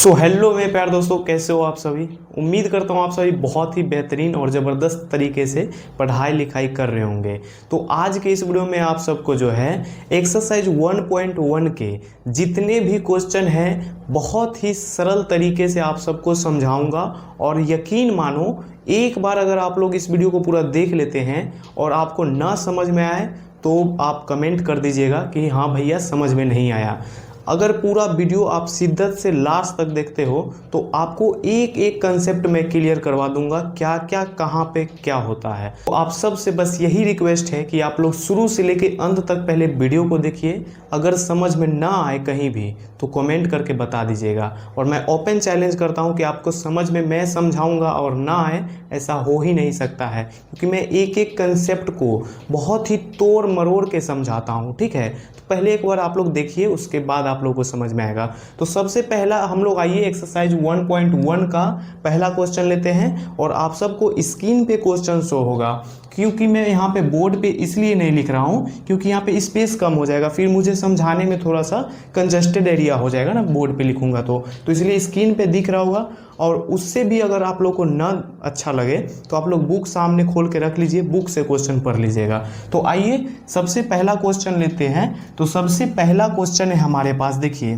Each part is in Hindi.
सो हेलो मेरे प्यार दोस्तों, कैसे हो आप सभी। उम्मीद करता हूँ आप सभी बहुत ही बेहतरीन और ज़बरदस्त तरीके से पढ़ाई लिखाई कर रहे होंगे। तो आज के इस वीडियो में आप सबको जो है एक्सरसाइज 1.1 के जितने भी क्वेश्चन हैं बहुत ही सरल तरीके से आप सबको समझाऊंगा। और यकीन मानो, एक बार अगर आप लोग इस वीडियो को पूरा देख लेते हैं और आपको ना समझ में आए तो आप कमेंट कर दीजिएगा कि हाँ भैया समझ में नहीं आया। अगर पूरा वीडियो आप शिद्दत से लास्ट तक देखते हो तो आपको एक एक कंसेप्ट मैं क्लियर करवा दूंगा, क्या क्या कहाँ पे क्या होता है। तो आप सब से बस यही रिक्वेस्ट है कि आप लोग शुरू से लेके अंत तक पहले वीडियो को देखिए। अगर समझ में ना आए कहीं भी तो कमेंट करके बता दीजिएगा, और मैं ओपन चैलेंज करता हूँ कि आपको समझ में मैं समझाऊंगा और ना आए ऐसा हो ही नहीं सकता है, क्योंकि मैं एक एक कंसेप्ट को बहुत ही तोड़ मरोड़ के समझाता हूँ। ठीक है, तो पहले एक बार आप लोग देखिए, उसके बाद आप लोगों को समझ में आएगा। तो सबसे पहला हम लोग आइए एक्सरसाइज 1.1 का पहला क्वेश्चन लेते हैं, और आप सबको स्क्रीन पे क्वेश्चन शो होगा। क्योंकि मैं यहाँ पे बोर्ड पे इसलिए नहीं लिख रहा हूँ क्योंकि यहाँ पे स्पेस कम हो जाएगा, फिर मुझे समझाने में थोड़ा सा कंजस्टेड एरिया हो जाएगा ना बोर्ड पे लिखूंगा तो इसलिए स्क्रीन पे दिख रहा होगा। और उससे भी अगर आप लोग को ना अच्छा लगे तो आप लोग बुक सामने खोल के रख लीजिए, बुक से क्वेश्चन पढ़ लीजिएगा। तो आइए सबसे पहला क्वेश्चन लेते हैं। तो सबसे पहला क्वेश्चन है हमारे पास, देखिए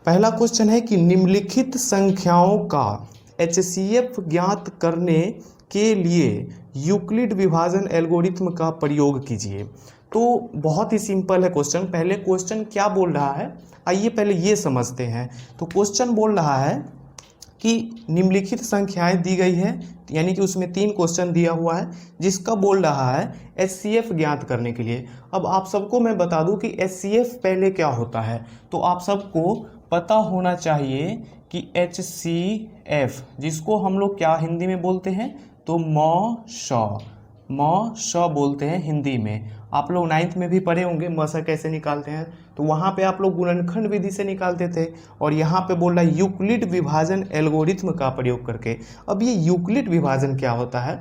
पहला क्वेश्चन है कि निम्नलिखित संख्याओं का HCF ज्ञात करने के लिए यूक्लिड विभाजन एल्गोरिथ्म का प्रयोग कीजिए। तो बहुत ही सिंपल है क्वेश्चन। पहले क्वेश्चन क्या बोल रहा है आइए पहले ये समझते हैं। तो क्वेश्चन बोल रहा है कि निम्नलिखित संख्याएं दी गई है, यानी कि उसमें 3 क्वेश्चन दिया हुआ है जिसका बोल रहा है HCF ज्ञात करने के लिए। अब आप सबको मैं बता दूं कि HCF पहले क्या होता है। तो आप सबको पता होना चाहिए कि HCF जिसको हम लोग क्या हिंदी में बोलते हैं, तो म श बोलते हैं हिंदी में। आप लोग 9th में भी पढ़े होंगे म स कैसे निकालते हैं, तो वहाँ पे आप लोग गुणनखंड विधि से निकालते थे। और यहाँ पे बोल रहा है यूक्लिड विभाजन एल्गोरिथ्म का प्रयोग करके। अब ये यूक्लिड विभाजन क्या होता है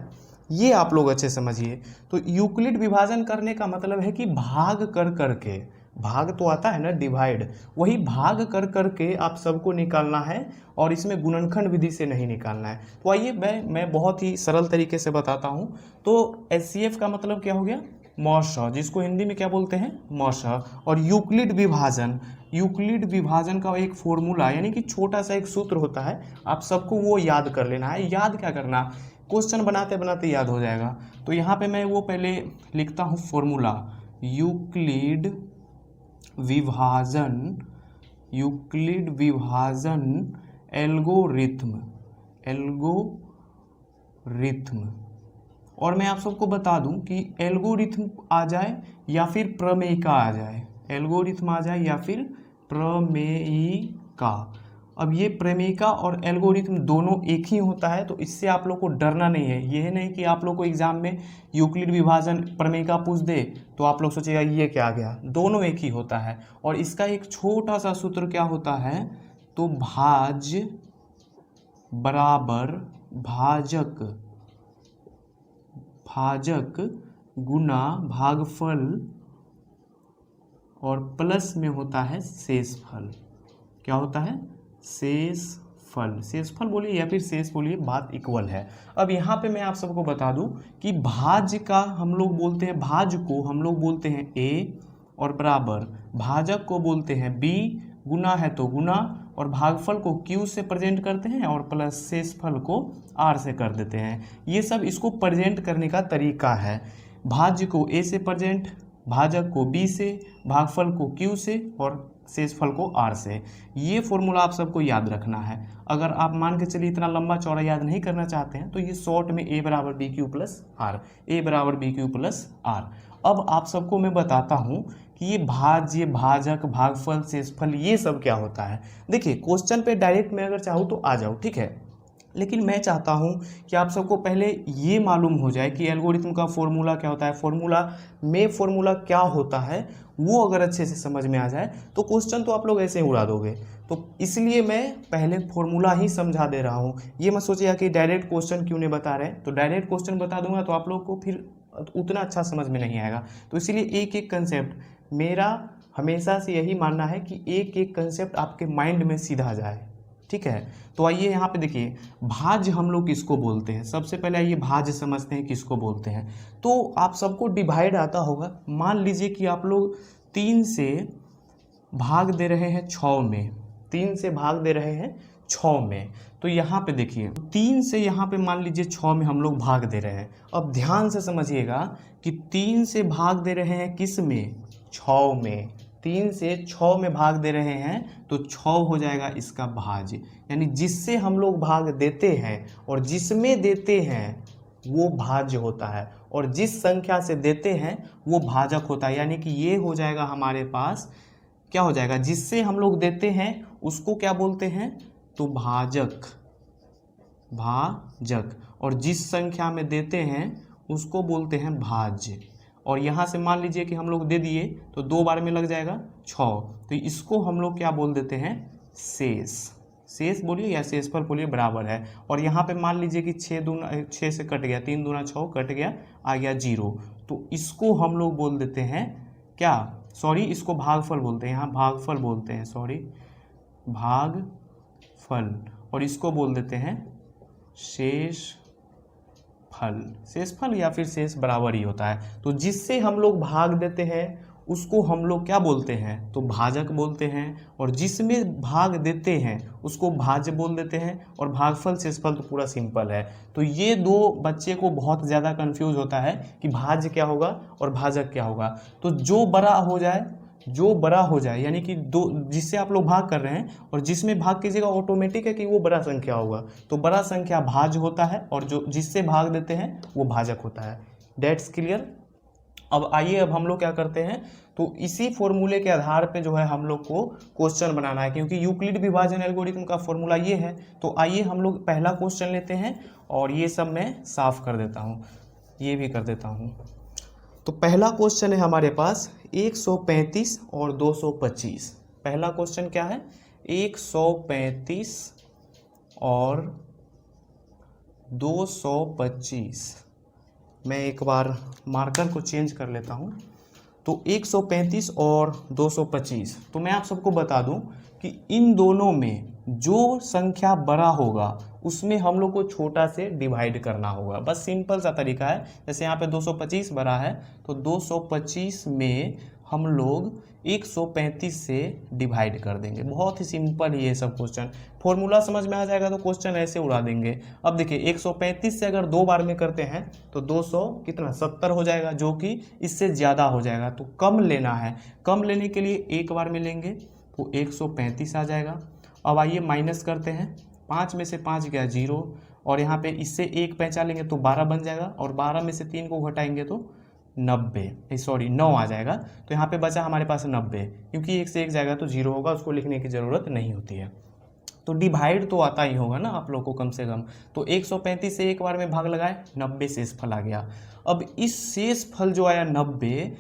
ये आप लोग अच्छे समझिए। तो यूक्लिड विभाजन करने का मतलब है कि भाग कर करके, भाग तो आता है ना डिवाइड, वही भाग कर करके आप सबको निकालना है, और इसमें गुणनखंड विधि से नहीं निकालना है। तो आइए मैं बहुत ही सरल तरीके से बताता हूँ। तो HCF का मतलब क्या हो गया, मौशा, जिसको हिंदी में क्या बोलते हैं, मौशा। और यूक्लिड विभाजन, यूक्लिड विभाजन का एक फॉर्मूला यानी कि छोटा सा एक सूत्र होता है, आप सबको वो याद कर लेना है। याद क्या करना, क्वेश्चन बनाते बनाते याद हो जाएगा। तो यहाँ पे मैं वो पहले लिखता हूँ फॉर्मूला, यूक्लिड विभाजन, यूक्लिड विभाजन एल्गोरिथ्म, एल्गोरिथ्म। और मैं आप सबको बता दूं कि एल्गोरिथ्म आ जाए या फिर प्रमेयिका आ जाए, एल्गोरिथ्म आ जाए या फिर प्रमेयिका। अब ये प्रमेयिका और एल्गोरिथ्म दोनों एक ही होता है, तो इससे आप लोग को डरना नहीं है। ये नहीं कि आप लोग को एग्जाम में यूक्लिड विभाजन प्रमेयिका पूछ दे तो आप लोग सोचेगा ये क्या आ गया, दोनों एक ही होता है। और इसका एक छोटा सा सूत्र क्या होता है, तो भाज्य बराबर भाजक, भाजक गुना भागफल, और प्लस में होता है शेषफल। क्या होता है, शेषफल। शेषफल बोलिए या फिर शेष बोलिए, बात इक्वल है। अब यहाँ पे मैं आप सबको बता दूं कि भाज्य का हम लोग बोलते हैं, भाज्य को हम लोग बोलते हैं A, और बराबर भाजक को बोलते हैं B, गुना है तो गुना, और भागफल को Q से प्रेजेंट करते हैं, और प्लस शेषफल को R से कर देते हैं। ये सब इसको प्रेजेंट करने का तरीका है। भाज्य को A से प्रेजेंट, भाजक को B से, भागफल को Q से, और शेषफल को R से। ये फॉर्मूला आप सबको याद रखना है। अगर आप मान के चलिए इतना लंबा चौड़ा याद नहीं करना चाहते हैं तो ये शॉर्ट में A बराबर BQ प्लस R, A बराबर BQ प्लस R। अब आप सबको मैं बताता हूँ कि ये भाज्य, भाजक, भागफल, शेषफल ये सब क्या होता है। देखिए क्वेश्चन पे डायरेक्ट मैं अगर चाहूँ तो आ जाऊँ, ठीक है, लेकिन मैं चाहता हूं कि आप सबको पहले ये मालूम हो जाए कि एल्गोरिथ्म का फॉर्मूला क्या होता है, फॉर्मूला क्या होता है, वो अगर अच्छे से समझ में आ जाए तो क्वेश्चन तो आप लोग ऐसे ही उड़ा दोगे। तो इसलिए मैं पहले फॉर्मूला ही समझा दे रहा हूँ। ये मत सोचिएगा कि डायरेक्ट क्वेश्चन क्यों नहीं बता रहे, तो डायरेक्ट क्वेश्चन बता दूंगा तो आप लोग को फिर उतना अच्छा समझ में नहीं आएगा। तो इसीलिए एक एक कंसेप्ट, मेरा हमेशा से यही मानना है कि एक एक कंसेप्ट आपके माइंड में सीधा जाए। ठीक है। तो आइए यहाँ पे देखिए, भाज्य हम लोग किसको बोलते हैं। सबसे पहले आइए भाज्य समझते हैं किसको बोलते हैं। तो आप सबको डिवाइड आता होगा। मान लीजिए कि आप लोग 3 से भाग दे रहे हैं 6 में, 3 से भाग दे रहे हैं 6 में। तो यहाँ पे देखिए 3 से यहाँ पे मान लीजिए 6 में हम लोग भाग दे रहे हैं। अब ध्यान से समझिएगा कि 3 से भाग दे रहे हैं किस में, 6 में। 3 से 6 में भाग दे रहे हैं तो 6 हो जाएगा इसका भाज्य, यानी जिससे हम लोग भाग देते हैं और जिसमें देते हैं वो भाज्य होता है, और जिस संख्या से देते हैं वो भाजक होता है। यानी कि ये हो जाएगा हमारे पास, क्या हो जाएगा, जिससे हम लोग देते हैं उसको क्या बोलते हैं, तो भाजक, भाजक, और जिस संख्या में देते हैं उसको बोलते हैं भाज्य। और यहाँ से मान लीजिए कि हम लोग दे दिए तो 2 बार में लग जाएगा 6, तो इसको हम लोग क्या बोल देते हैं, शेष। शेष बोलिए या शेषफल बोलिए, बराबर है। और यहाँ पे मान लीजिए कि 6 से कट गया, 3 दूना 6 कट गया, आ गया 0, तो इसको हम लोग बोल देते हैं क्या, सॉरी इसको भागफल बोलते हैं, यहाँ भागफल बोलते हैं, सॉरी भागफल, और इसको बोल देते हैं शेषफल। शेषफल या फिर शेष बराबर ही होता है। तो जिससे हम लोग भाग देते हैं उसको हम लोग क्या बोलते हैं, तो भाजक बोलते हैं, और जिसमें भाग देते हैं उसको भाज्य बोल देते हैं। और भागफल शेषफल तो पूरा सिंपल है। तो ये 2 बच्चे को बहुत ज़्यादा कंफ्यूज होता है कि भाज्य क्या होगा और भाजक क्या होगा। तो जो बड़ा हो जाए, जो बड़ा हो जाए, यानी कि 2 जिससे आप लोग भाग कर रहे हैं और जिसमें भाग कीजिएगा, ऑटोमेटिक है कि वो बड़ा संख्या होगा। तो बड़ा संख्या भाज्य होता है और जो जिससे भाग देते हैं वो भाजक होता है। That's clear. अब आइए, अब हम लोग क्या करते हैं, तो इसी फॉर्मूले के आधार पे जो है हम लोग को क्वेश्चन बनाना है, क्योंकि यूक्लिड विभाजन एल्गोरिथम का फॉर्मूला ये है। तो आइए हम लोग पहला क्वेश्चन लेते हैं, और ये सब मैं साफ कर देता हूँ, ये भी कर देता हूँ। तो पहला क्वेश्चन है हमारे पास 135 और 225। पहला क्वेश्चन क्या है, 135 और 225। मैं एक बार मार्कर को चेंज कर लेता हूँ। तो 135 और 225, तो मैं आप सबको बता दूं कि इन दोनों में जो संख्या बड़ा होगा उसमें हम लोग को छोटा से डिवाइड करना होगा। बस सिंपल सा तरीका है। जैसे यहाँ पे 225 बड़ा है तो 225 में हम लोग 135 से डिवाइड कर देंगे। बहुत ही सिंपल ही ये सब क्वेश्चन, फॉर्मूला समझ में आ जाएगा तो क्वेश्चन ऐसे उड़ा देंगे। अब देखिए 135 से अगर 2 बार में करते हैं तो 200 कितना 70 हो जाएगा, जो कि इससे ज़्यादा हो जाएगा। तो कम लेना है, कम लेने के लिए 1 बार में लेंगे तो 135 आ जाएगा। अब आइए माइनस करते हैं, 5 में से 5 गया 0, और यहाँ पे इससे 1 पैंचा लेंगे तो 12 बन जाएगा, और 12 में से 3 को घटाएंगे तो 9 आ जाएगा। तो यहाँ पे बचा हमारे पास 90, क्योंकि 1 से 1 जाएगा तो 0 होगा, उसको लिखने की ज़रूरत नहीं होती है। तो डिवाइड तो आता ही होगा ना आप लोग को कम से कम। तो 135 से 1 बार में भाग लगाए, 90 शेषफल आ गया। अब इस शेषफल जो आया 90,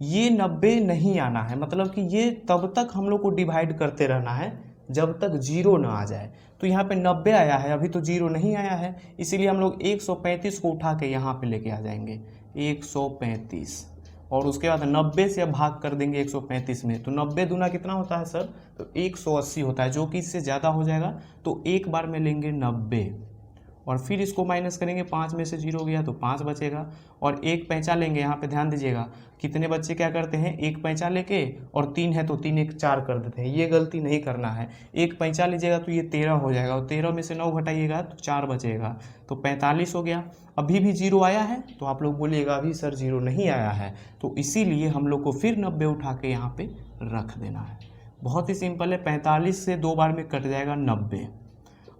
ये 90 नहीं आना है, मतलब कि ये तब तक हम लोग को डिवाइड करते रहना है जब तक 0 ना आ जाए। तो यहाँ पे 90 आया है, अभी तो 0 नहीं आया है, इसीलिए हम लोग 135 को उठा के यहाँ पे लेके आ जाएंगे 135, और उसके बाद 90 से अब भाग कर देंगे 135 में। तो 90 दूना कितना होता है सर, तो 180 होता है, जो कि इससे ज़्यादा हो जाएगा। तो 1 बार में लेंगे 90, और फिर इसको माइनस करेंगे, 5 में से 0 गया तो 5 बचेगा, और 1 पैंचा लेंगे। यहाँ पे ध्यान दीजिएगा, कितने बच्चे क्या करते हैं, 1 पैंचा लेके, और 3 है तो 3 1 4 कर देते हैं। ये गलती नहीं करना है। 1 पैंचा लीजिएगा तो ये 13 हो जाएगा, और 13 में से 9 घटाइएगा तो 4 बचेगा, तो 45 हो गया। अभी भी 0 आया है, तो आप लोग बोलिएगा अभी सर 0 नहीं आया है, तो इसीलिए हम लोग को फिर 90 उठा के यहाँ पे रख देना है। बहुत ही सिंपल है, 45 से 2 बार में कट जाएगा 90।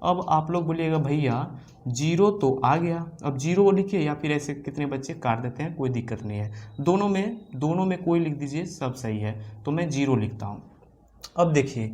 अब आप लोग बोलिएगा भैया 0 तो आ गया, अब 0 लिखिए, या फिर ऐसे कितने बच्चे काट देते हैं, कोई दिक्कत नहीं है। दोनों में कोई लिख दीजिए, सब सही है। तो मैं 0 लिखता हूँ। अब देखिए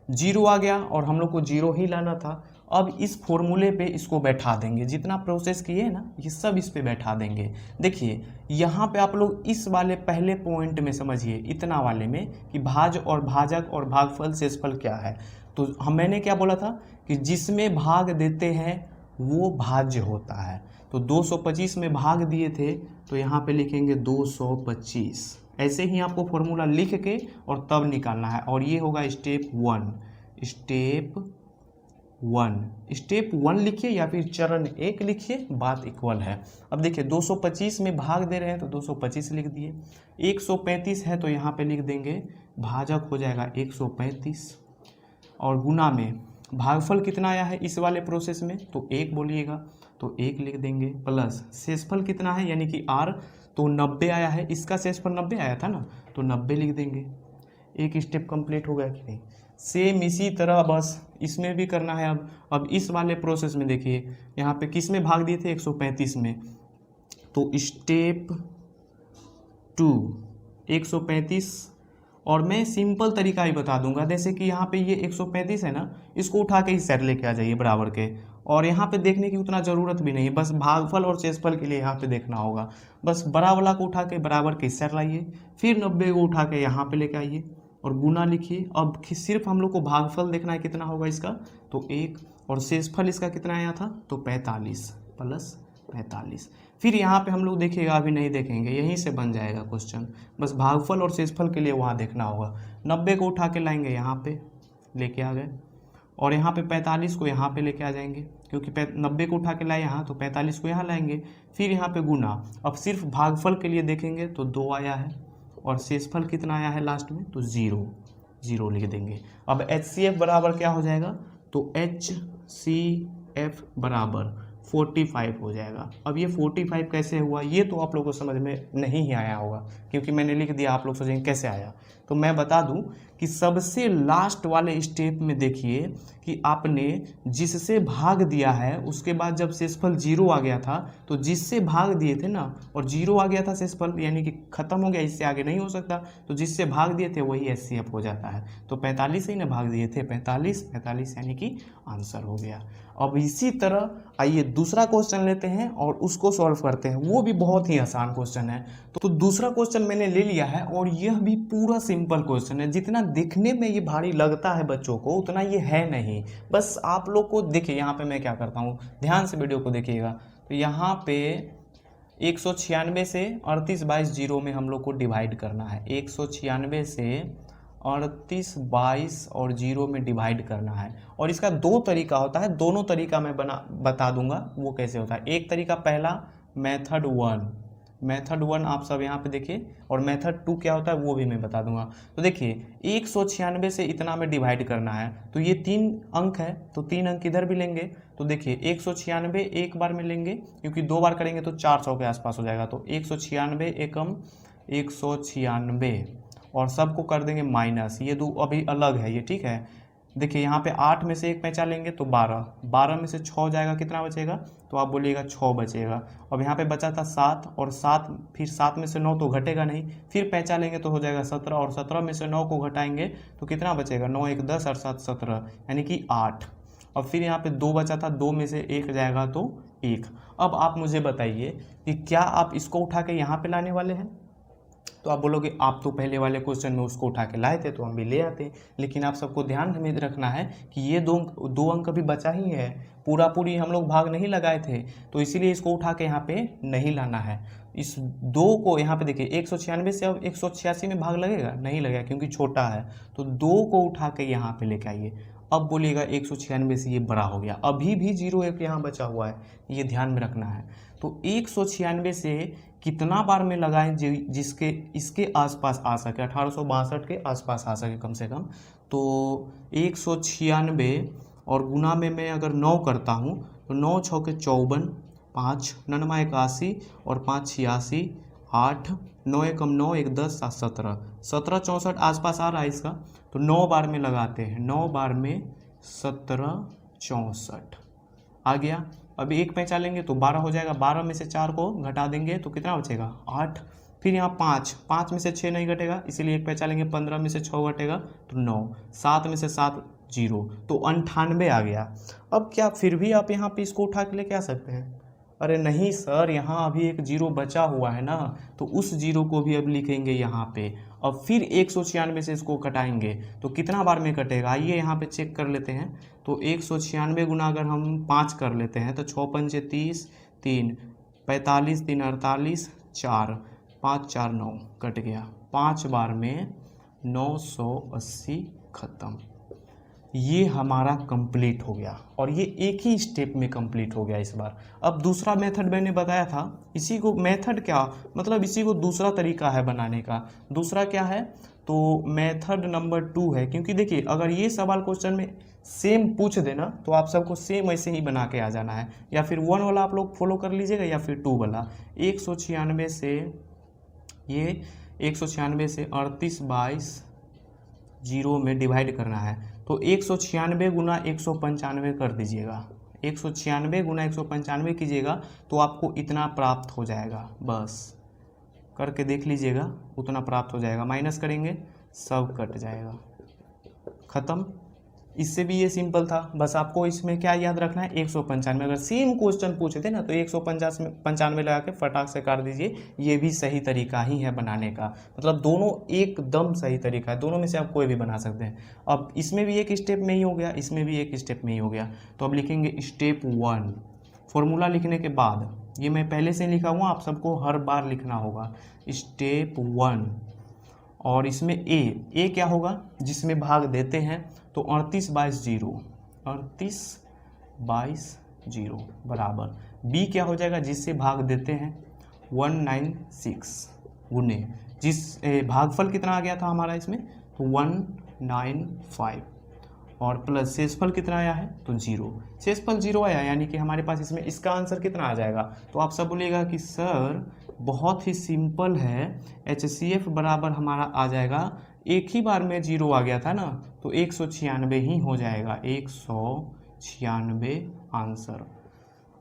0 आ गया, और हम लोग को 0 ही लाना था। अब इस फॉर्मूले पे इसको बैठा देंगे, जितना प्रोसेस किए ना ये सब इस पे बैठा देंगे। देखिए यहाँ पे आप लोग इस वाले पहले पॉइंट में समझिए, इतना वाले में, कि भाज्य और भाजक और भागफल शेषफल क्या है। तो मैंने क्या बोला था कि जिसमें भाग देते हैं वो भाज्य होता है। तो 225 में भाग दिए थे, तो यहाँ पे लिखेंगे 225। ऐसे ही आपको फॉर्मूला लिख के और तब निकालना है, और ये होगा स्टेप 1। स्टेप स्टेप 1 लिखिए या फिर चरण 1 लिखिए, बात इक्वल है। अब देखिए 225 में भाग दे रहे हैं तो 225 लिख दिए, 135 है तो यहाँ पे लिख देंगे भाजक हो जाएगा 135, और गुना में भागफल कितना आया है इस वाले प्रोसेस में तो 1 बोलिएगा तो 1 लिख देंगे, प्लस शेषफल कितना है यानी कि r तो 90 आया है, इसका शेषफल 90 आया था ना तो 90 लिख देंगे। एक स्टेप कंप्लीट हो गया कि नहीं। सेम इसी तरह बस इसमें भी करना है। अब इस वाले प्रोसेस में देखिए यहाँ पे किस में भाग दिए थे 135 में, तो स्टेप 2 135, और मैं सिंपल तरीका ही बता दूंगा, जैसे कि यहाँ पे ये 135 है ना, इसको उठा के इस साइड लेके आ जाइए बराबर के, और यहाँ पे देखने की उतना ज़रूरत भी नहीं है, बस भागफल और शेषफल के लिए यहाँ पे देखना होगा। बस बड़ा वाला को उठा के बराबर के इस साइड लाइए, फिर 90 को उठा के यहाँ पे लेके आइए और गुना लिखिए। अब सिर्फ हम लोग को भागफल देखना है कितना होगा इसका तो 1, और शेषफल इसका कितना आया था तो 45 प्लस 45। फिर यहाँ पे हम लोग देखिएगा, अभी नहीं देखेंगे, यहीं से बन जाएगा क्वेश्चन, बस भागफल और शेषफल के लिए वहाँ देखना होगा। 90 को उठा के लाएंगे यहाँ पे लेके आ गए, और यहाँ पे 45 को यहाँ पे लेके आ जाएंगे, क्योंकि 90 को उठा के लाए यहाँ तो 45 को यहाँ लाएंगे, फिर यहाँ पे गुना। अब सिर्फ भागफल के लिए देखेंगे तो 2 आया है, और शेषफल कितना आया है लास्ट में तो 0 लिख देंगे। अब HCF बराबर क्या हो जाएगा तो HCF बराबर 45 हो जाएगा। अब ये 45 कैसे हुआ ये तो आप लोग को समझ में नहीं ही आया होगा, क्योंकि मैंने लिख दिया, आप लोग सोचेंगे कैसे आया। तो मैं बता दूं कि सबसे लास्ट वाले स्टेप में देखिए कि आपने जिससे भाग दिया है उसके बाद जब शेषफल 0 आ गया था, तो जिससे भाग दिए थे ना और 0 आ गया था शेषफल, यानी कि खत्म हो गया, इससे आगे नहीं हो सकता, तो जिससे भाग दिए थे वही HCF हो जाता है। तो 45 ही ना भाग दिए थे, 45 यानी कि आंसर हो गया। अब इसी तरह आइए दूसरा क्वेश्चन लेते हैं और उसको सॉल्व करते हैं, वो भी बहुत ही आसान क्वेश्चन है। तो दूसरा क्वेश्चन मैंने ले लिया है और यह भी पूरा सिंपल क्वेश्चन है। जितना दिखने में ये भारी लगता है बच्चों को उतना ये है नहीं। बस आप लोग को देखिए, यहाँ पे मैं क्या करता हूँ, ध्यान से वीडियो को देखिएगा। तो यहाँ पे 196 से 38/22 में हम लोग को डिवाइड करना है, 196 से 38/22 और 0 में डिवाइड करना है। और इसका 2 तरीका होता है, दोनों तरीका मैं बता दूंगा वो कैसे होता है। एक तरीका पहला मेथड 1 आप सब यहाँ पे देखिए, और मेथड 2 क्या होता है वो भी मैं बता दूंगा। तो देखिए 196 से इतना में डिवाइड करना है, तो ये 3 अंक है तो 3 अंक इधर भी लेंगे। तो देखिए 196 एक बार में लेंगे, क्योंकि 2 बार करेंगे तो 400 के आसपास हो जाएगा। तो 196 एकम 196, और सबको कर देंगे माइनस, ये 2 अभी अलग है ये, ठीक है। देखिए यहाँ पे 8 में से 1 पैंचा लेंगे तो 12 में से 6 जाएगा, कितना बचेगा तो आप बोलिएगा 6 बचेगा। अब यहाँ पे बचा था 7, और 7 फिर 7 में से 9 तो घटेगा नहीं, फिर पैंचा लेंगे तो हो जाएगा 17, और 17 में से 9 को घटाएंगे तो कितना बचेगा, 9 1 10 और 7 17 यानी कि 8। अब फिर यहाँ पे 2 बचा था, 2 में से 1 जाएगा तो 1। अब आप मुझे बताइए कि क्या आप इसको उठा के यहाँ पे लाने वाले हैं? तो आप बोलोगे आप तो पहले वाले क्वेश्चन में उसको उठा के लाए थे तो हम भी ले आते, लेकिन आप सबको ध्यान में रखना है कि ये दो अंक अभी बचा ही है, पूरी हम लोग भाग नहीं लगाए थे, तो इसीलिए इसको उठा के यहाँ पे नहीं लाना है। इस 2 को यहाँ पे देखिए 196 से अब 186 में भाग लगेगा, नहीं लगेगा क्योंकि छोटा है, तो 2 को उठा के यहाँ पे लेके आइए। अब बोलिएगा 196 से ये बड़ा हो गया, अभी भी 0 1 यहाँ बचा हुआ है, ये ध्यान में रखना है। तो 196 से कितना बार में लगाएं जिसके इसके आसपास आ सके, 1862 के आसपास आ सके कम से कम। तो 196 और गुना में मैं अगर 9 करता हूँ तो 9 6 के 54, 5 9 81 और 5 86, 8 9 एकम 9 1 10 7 17 17 64 आसपास आ रहा है इसका। तो 9 बार में लगाते हैं, 9 बार में 17 64 आ गया। अभी 1 पैंचा लेंगे तो 12 हो जाएगा, 12 में से 4 को घटा देंगे तो कितना बचेगा 8। फिर यहाँ 5 में से 6 नहीं घटेगा, इसीलिए 1 पैंचा लेंगे, 15 में से 6 घटेगा तो 9, 7 में से 7 0, तो 98 आ गया। अब क्या फिर भी आप यहाँ पे इसको उठा के लेके आ सकते हैं? अरे नहीं सर, यहाँ अभी एक 0 बचा हुआ है ना, तो उस 0 को भी अब लिखेंगे यहाँ पे। अब फिर 196 से इसको कटाएंगे तो कितना बार में कटेगा, आइए यहाँ पे चेक कर लेते हैं। तो 196 गुना अगर हम 5 कर लेते हैं तो 6 पंचे 30, 3 45 3 48 4 5 4 9 कट गया, 5 बार में 980 खत्म। ये हमारा कंप्लीट हो गया और ये एक ही स्टेप में कंप्लीट हो गया इस बार। अब दूसरा मेथड मैंने बताया था, इसी को मेथड क्या मतलब इसी को दूसरा तरीका है बनाने का। दूसरा क्या है, तो मेथड नंबर 2 है, क्योंकि देखिए अगर ये सवाल क्वेश्चन में सेम पूछ देना तो आप सबको सेम ऐसे ही बना के आ जाना है, या फिर 1 वाला आप लोग फॉलो कर लीजिएगा या फिर 2 वाला। 196 से ये 196 से 38/22 जीरो में डिवाइड करना है, तो 196 गुना 195 कर दीजिएगा। 196 गुना 195 कीजिएगा तो आपको इतना प्राप्त हो जाएगा। बस करके देख लीजिएगा, उतना प्राप्त हो जाएगा। माइनस करेंगे सब कट जाएगा, ख़त्म। इससे भी ये सिंपल था। बस आपको इसमें क्या याद रखना है, 195। अगर सेम क्वेश्चन पूछे थे ना तो 195 लगा के फटाक से काट दीजिए। ये भी सही तरीका ही है बनाने का, मतलब दोनों एकदम सही तरीका है, दोनों में से आप कोई भी बना सकते हैं। अब इसमें भी एक स्टेप में ही हो गया, इसमें भी एक स्टेप में ही हो गया। तो अब लिखेंगे स्टेप 1। फॉर्मूला लिखने के बाद, ये मैं पहले से लिखा हुआ, आप सबको हर बार लिखना होगा। स्टेप 1 और इसमें ए क्या होगा, जिसमें भाग देते हैं तो 38/22 38/22 बराबर बी क्या हो जाएगा, जिससे भाग देते हैं 196 गुने भागफल कितना आ गया था हमारा इसमें, तो 195 और प्लस शेषफल कितना आया है, तो 0। शेषफल 0 आया, यानी कि हमारे पास इसमें इसका आंसर कितना आ जाएगा। तो आप सब बोलिएगा कि सर बहुत ही सिंपल है, HCF बराबर हमारा आ जाएगा, एक ही बार में 0 आ गया था ना, तो 196 ही हो जाएगा, 196 आंसर।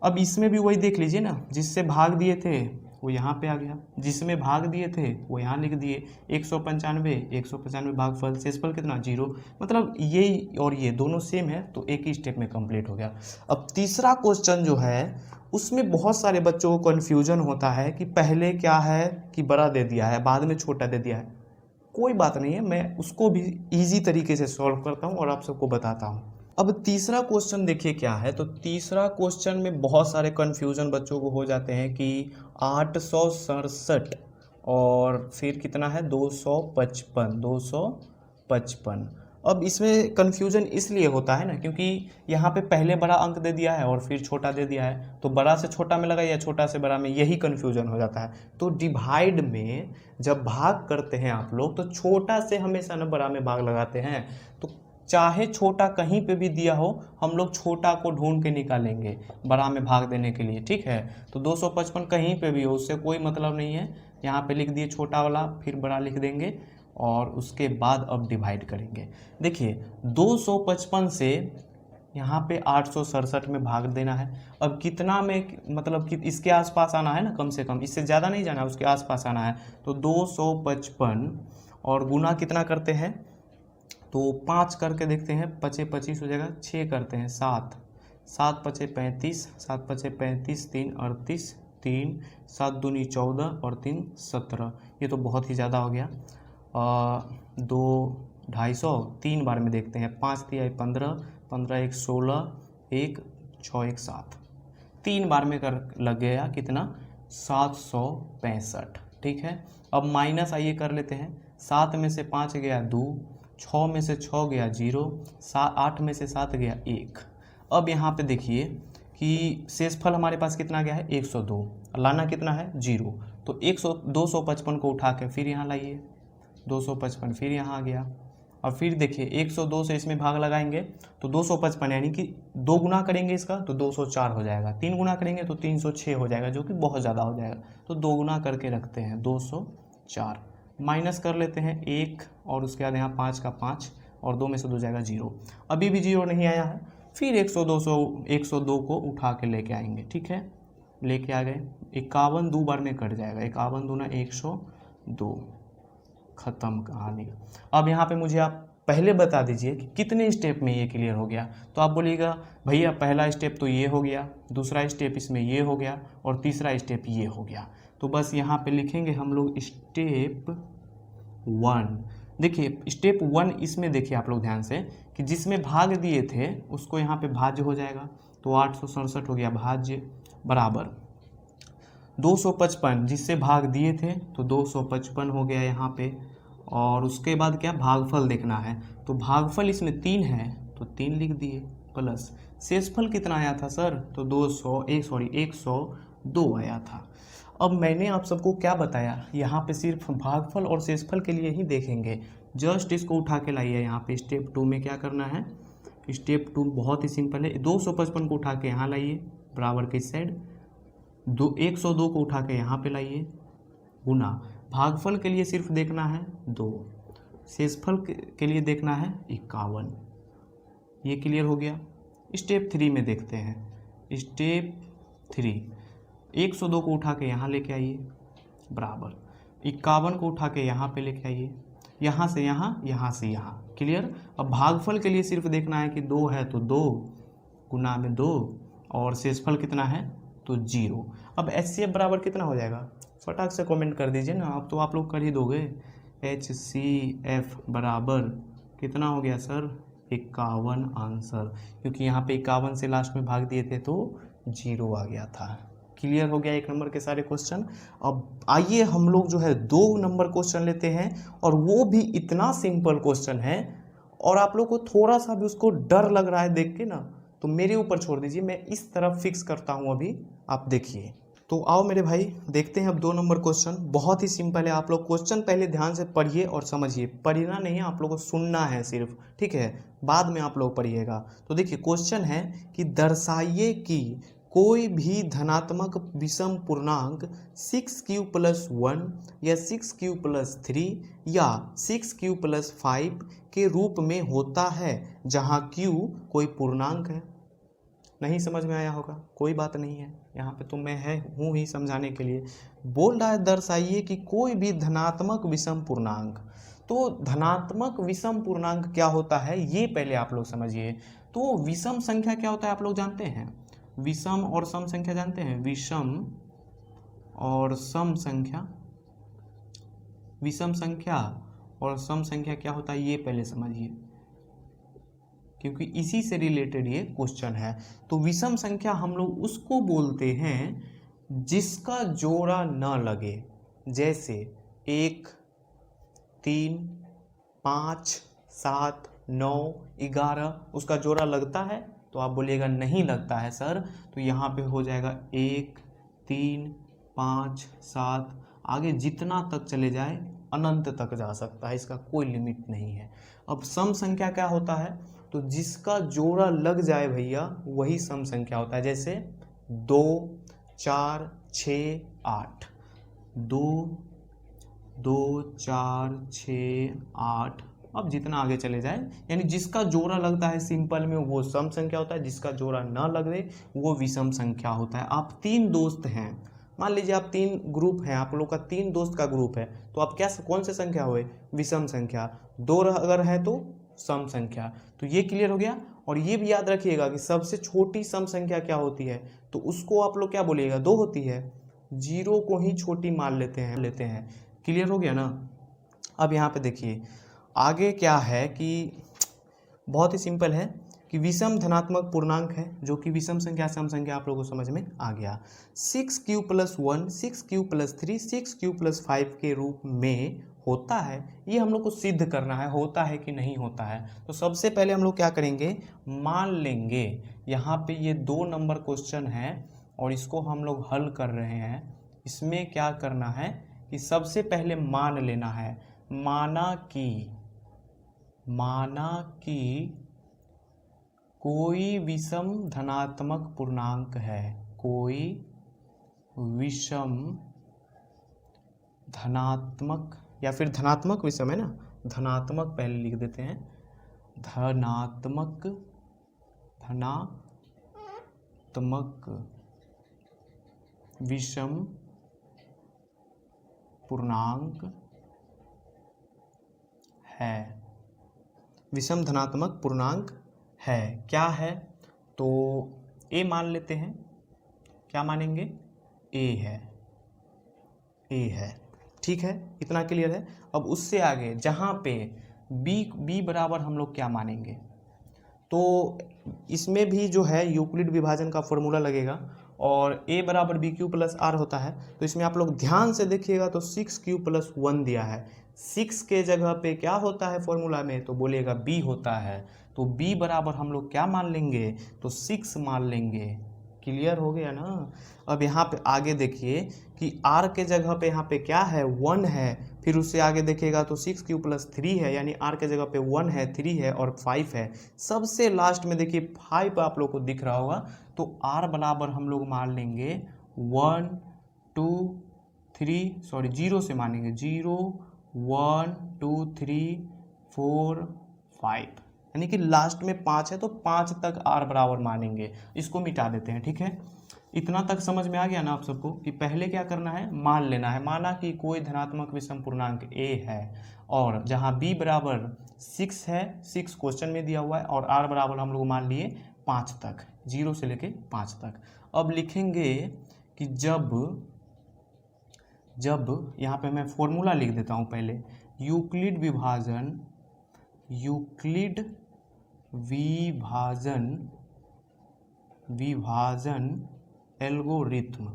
अब इसमें भी वही देख लीजिए ना, जिससे भाग दिए थे वो यहाँ पे आ गया, जिसमें भाग दिए थे वो यहाँ लिख दिए। 195 भागफल, शेषफल कितना, 0। मतलब ये और ये दोनों सेम है, तो एक ही स्टेप में कंप्लीट हो गया। अब तीसरा क्वेश्चन जो है उसमें बहुत सारे बच्चों को कन्फ्यूजन होता है कि पहले क्या है कि बड़ा दे दिया है, बाद में छोटा दे दिया है। कोई बात नहीं है, मैं उसको भी ईजी तरीके से सॉल्व करता हूँ और आप सबको बताता हूँ। अब तीसरा क्वेश्चन देखिए क्या है, तो तीसरा क्वेश्चन में बहुत सारे कन्फ्यूजन बच्चों को हो जाते हैं कि 867 और फिर कितना है 255। अब इसमें कन्फ्यूजन इसलिए होता है ना, क्योंकि यहाँ पे पहले बड़ा अंक दे दिया है और फिर छोटा दे दिया है, तो बड़ा से छोटा में लगा या छोटा से बड़ा में, यही कन्फ्यूजन हो जाता है। तो डिवाइड में जब भाग करते हैं आप लोग, तो छोटा से हमेशा ना बड़ा में भाग लगाते हैं। तो चाहे छोटा कहीं पे भी दिया हो, हम लोग छोटा को ढूंढ के निकालेंगे बड़ा में भाग देने के लिए, ठीक है। तो 255 कहीं पे भी हो, उससे कोई मतलब नहीं है। यहाँ पे लिख दिए छोटा वाला, फिर बड़ा लिख देंगे और उसके बाद अब डिवाइड करेंगे। देखिए 255 से यहाँ पे 867 में भाग देना है। अब कितना में, मतलब कि इसके आसपास आना है ना, कम से कम, इससे ज़्यादा नहीं जाना, उसके आसपास आना है। तो 255 और गुना कितना करते हैं, तो 5 करके देखते हैं, 5 25 हो जाएगा, 6 करते हैं 7 7 5 35 7 5 35 3 38 3 7 दूनी 14 और 3 17। ये तो बहुत ही ज़्यादा हो गया। 2 250 3 बार में देखते हैं, 5 3 15 15 1 16 1 6 1 7, 3 बार में कर लग गया कितना, 765, ठीक है। अब माइनस आइए कर लेते हैं, 7 में से 5 गया 2, 6 में से 6 गया 0, 8 में से 7 गया 1। अब यहाँ पे देखिए कि शेषफल हमारे पास कितना गया है, 102, लाना कितना है 0। तो 255 को उठा के फिर यहाँ लाइए, 255 फिर यहाँ आ गया। और फिर देखिए 102 से इसमें भाग लगाएंगे तो 255, यानी कि 2 गुना करेंगे इसका तो 204 हो जाएगा, 3 गुना करेंगे तो 306 हो जाएगा, जो कि बहुत ज़्यादा हो जाएगा। तो 2 गुना करके रखते हैं 204, माइनस कर लेते हैं 1 और उसके बाद यहाँ 5 का 5 और 2 में से 2 जाएगा 0। अभी भी 0 नहीं आया है, फिर 102 को उठा के लेके आएंगे, ठीक है। लेके आ गए, 51 2 बार में कट जाएगा, 51 दूना 102, ख़त्म कहानी। अब यहाँ पे मुझे आप पहले बता दीजिए कि कितने स्टेप में ये क्लियर हो गया। तो आप बोलिएगा भैया पहला स्टेप तो ये हो गया, दूसरा स्टेप इसमें ये हो गया और तीसरा स्टेप ये हो गया। तो बस यहाँ पे लिखेंगे हम लोग स्टेप 1। देखिए स्टेप 1 इसमें देखिए आप लोग ध्यान से कि जिसमें भाग दिए थे उसको यहाँ पे भाज्य हो जाएगा, तो 867 हो गया भाज्य, बराबर 255 जिससे भाग दिए थे तो 255 हो गया यहाँ पे। और उसके बाद क्या, भागफल देखना है, तो भागफल इसमें 3 है तो 3 लिख दिए, प्लस शेषफल कितना आया था सर, तो 102 आया था। अब मैंने आप सबको क्या बताया, यहाँ पे सिर्फ भागफल और शेषफल के लिए ही देखेंगे। जस्ट इसको उठा के लाइए, यहाँ पे स्टेप 2 में क्या करना है, स्टेप 2 बहुत ही सिंपल है। 255 को उठा के यहाँ लाइए बराबर के साइड, 102 को उठा के यहाँ पे लाइए गुना, भागफल के लिए सिर्फ देखना है 2, शेषफल के लिए देखना है 51। ये क्लियर हो गया। स्टेप 3 में देखते हैं, स्टेप 3 102 को उठा के यहाँ लेके आइए बराबर 51 को उठा के यहाँ पे लेके आइए, यहाँ से यहाँ, यहाँ से यहाँ, क्लियर। अब भागफल के लिए सिर्फ देखना है कि 2 है तो 2 गुना में 2 और शेषफल कितना है तो 0। अब HCF बराबर कितना हो जाएगा, फटाक से कमेंट कर दीजिए ना, अब तो आप लोग कर ही दोगे। HCF बराबर कितना हो गया सर, 51 आंसर, क्योंकि यहाँ पे 51 से लास्ट में भाग दिए थे तो 0 आ गया था। क्लियर हो गया 1 नंबर के सारे क्वेश्चन। अब आइए हम लोग जो है 2 नंबर क्वेश्चन लेते हैं, और वो भी इतना सिंपल क्वेश्चन है और आप लोग को थोड़ा सा भी उसको डर लग रहा है देख के ना, तो मेरे ऊपर छोड़ दीजिए, मैं इस तरफ फिक्स करता हूँ अभी, आप देखिए। तो आओ मेरे भाई देखते हैं अब 2 नंबर क्वेश्चन। बहुत ही सिंपल है, आप लोग क्वेश्चन पहले ध्यान से पढ़िए और समझिए, पढ़ना नहीं है आप लोगों को, सुनना है सिर्फ, ठीक है, बाद में आप लोग पढ़िएगा। तो देखिए क्वेश्चन है कि दर्शाइए कि कोई भी धनात्मक विषम पूर्णांक 6q + 1 या 6q + 3 या 6q + 5 के रूप में होता है जहां q कोई पूर्णांक है। नहीं समझ में आया होगा, कोई बात नहीं है, यहाँ पे तो मैं हूँ ही समझाने के लिए। बोल रहा है दर्शाइए कि कोई भी धनात्मक विषम पूर्णांक, तो धनात्मक विषम पूर्णांक क्या होता है ये पहले आप लोग समझिए। तो विषम संख्या क्या होता है आप लोग जानते हैं, विषम और सम संख्या जानते हैं, विषम और सम संख्या, विषम संख्या और सम संख्या क्या होता है ये पहले समझिए, क्योंकि इसी से रिलेटेड ये क्वेश्चन है। तो विषम संख्या हम लोग उसको बोलते हैं जिसका जोड़ा न लगे, जैसे 1, 3, 5, 7, 9, 11, उसका जोड़ा लगता है, तो आप बोलिएगा नहीं लगता है सर, तो यहाँ पे हो जाएगा 1, 3, 5, 7, आगे जितना तक चले जाए अनंत तक जा सकता है, इसका कोई लिमिट नहीं है। अब सम संख्या क्या होता है, तो जिसका जोड़ा लग जाए भैया वही सम संख्या होता है, जैसे 2, 4, 6, 8, 2, 2, 4, 6, 8, अब जितना आगे चले जाए, यानी जिसका जोड़ा लगता है सिंपल में वो सम संख्या होता है, जिसका जोड़ा ना लगे वो विषम संख्या होता है। आप 3 दोस्त हैं, मान लीजिए आप 3 ग्रुप हैं, आप लोग का 3 दोस्त का ग्रुप है, तो आप क्या कौन से संख्या हुए, विषम संख्या। 2 अगर है तो सम संख्या। तो ये क्लियर हो गया। और ये भी याद रखिएगा कि सबसे छोटी सम संख्या क्या होती है, तो उसको आप लोग क्या बोलिएगा, 2 होती है, 0 को ही छोटी मान लेते हैं। क्लियर हो गया ना। अब यहाँ पे देखिए आगे क्या है कि बहुत ही सिंपल है कि विषम धनात्मक पूर्णांक है, जो कि विषम संख्या सम संख्या आप लोगों को समझ में आ गया। 6q + 1, 6q + 3, 6q + 5 के रूप में होता है, ये हम लोग को सिद्ध करना है, होता है कि नहीं होता है। तो सबसे पहले हम लोग क्या करेंगे, मान लेंगे। यहाँ पे ये 2 नंबर क्वेश्चन है और इसको हम लोग हल कर रहे हैं। इसमें क्या करना है कि सबसे पहले मान लेना है, माना कि कोई विषम धनात्मक पूर्णांक है, कोई विषम धनात्मक, या फिर धनात्मक विषम है ना, धनात्मक पहले लिख देते हैं, धनात्मक विषम पूर्णांक है, विषम धनात्मक पूर्णांक है। क्या है, तो ए मान लेते हैं, क्या मानेंगे, ए है, ठीक है, इतना क्लियर है। अब उससे आगे जहाँ पे बी बराबर हम लोग क्या मानेंगे, तो इसमें भी जो है यूक्लिड विभाजन का फॉर्मूला लगेगा और a बराबर BQ + R होता है। तो इसमें आप लोग ध्यान से देखिएगा तो 6q + 1 दिया है, 6 के जगह पे क्या होता है फॉर्मूला में, तो बोलिएगा b होता है। तो b बराबर हम लोग क्या मान लेंगे, तो 6 मान लेंगे। क्लियर हो गया ना। अब यहाँ पे आगे देखिए कि r के जगह पे यहाँ पे क्या है, 1 है, फिर उससे आगे देखिएगा तो 6 क्यू प्लस 3 है, यानी r के जगह पे 1 है, 3 है और 5 है। सबसे लास्ट में देखिए 5 आप लोग को दिख रहा होगा, तो r बराबर हम लोग मान लेंगे 1 2 3 सॉरी 0 से मानेंगे, 0 1 2 3 4 5, यानी कि लास्ट में 5 है तो 5 तक r बराबर मानेंगे। इसको मिटा देते हैं, ठीक है। इतना तक समझ में आ गया ना आप सबको कि पहले क्या करना है, मान लेना है। माना कि कोई धनात्मक विषम पूर्णांक a है और जहां b बराबर 6 है, 6 क्वेश्चन में दिया हुआ है, और r बराबर हम लोग मान लिए 5 तक, 0 से लेके 5 तक। अब लिखेंगे कि जब यहाँ पे मैं फॉर्मूला लिख देता हूँ पहले, यूक्लिड विभाजन एल्गोरिथ्म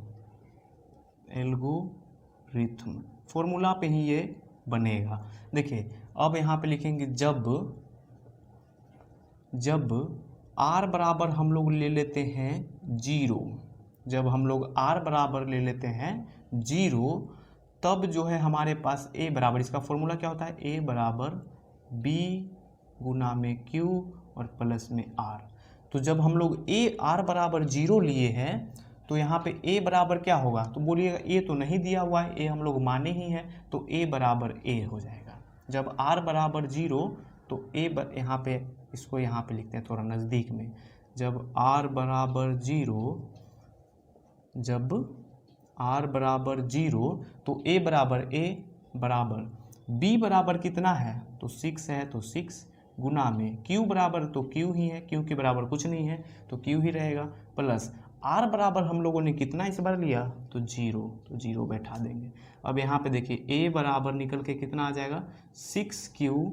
फॉर्मूला पे ही ये बनेगा। देखिए अब यहाँ पे लिखेंगे जब r बराबर हम लोग ले लेते हैं 0, जब हम लोग r बराबर ले लेते हैं 0, तब जो है हमारे पास a बराबर, इसका फॉर्मूला क्या होता है, a बराबर b गुना में q और प्लस में r। तो जब हम लोग r बराबर 0 लिए हैं तो यहाँ पे a बराबर क्या होगा, तो बोलिएगा a तो नहीं दिया हुआ है, a हम लोग माने ही हैं, तो a बराबर a हो जाएगा। जब r बराबर 0 तो यहाँ पे, इसको यहाँ पे लिखते हैं थोड़ा नज़दीक में, जब r बराबर 0 तो a बराबर b बराबर कितना है, तो 6 है, तो 6 गुना में q बराबर, तो q ही है, q के बराबर कुछ नहीं है तो q ही रहेगा, प्लस r बराबर हम लोगों ने कितना इस बार लिया, तो 0, तो 0 बैठा देंगे। अब यहाँ पे देखिए a बराबर निकल के कितना आ जाएगा, 6q,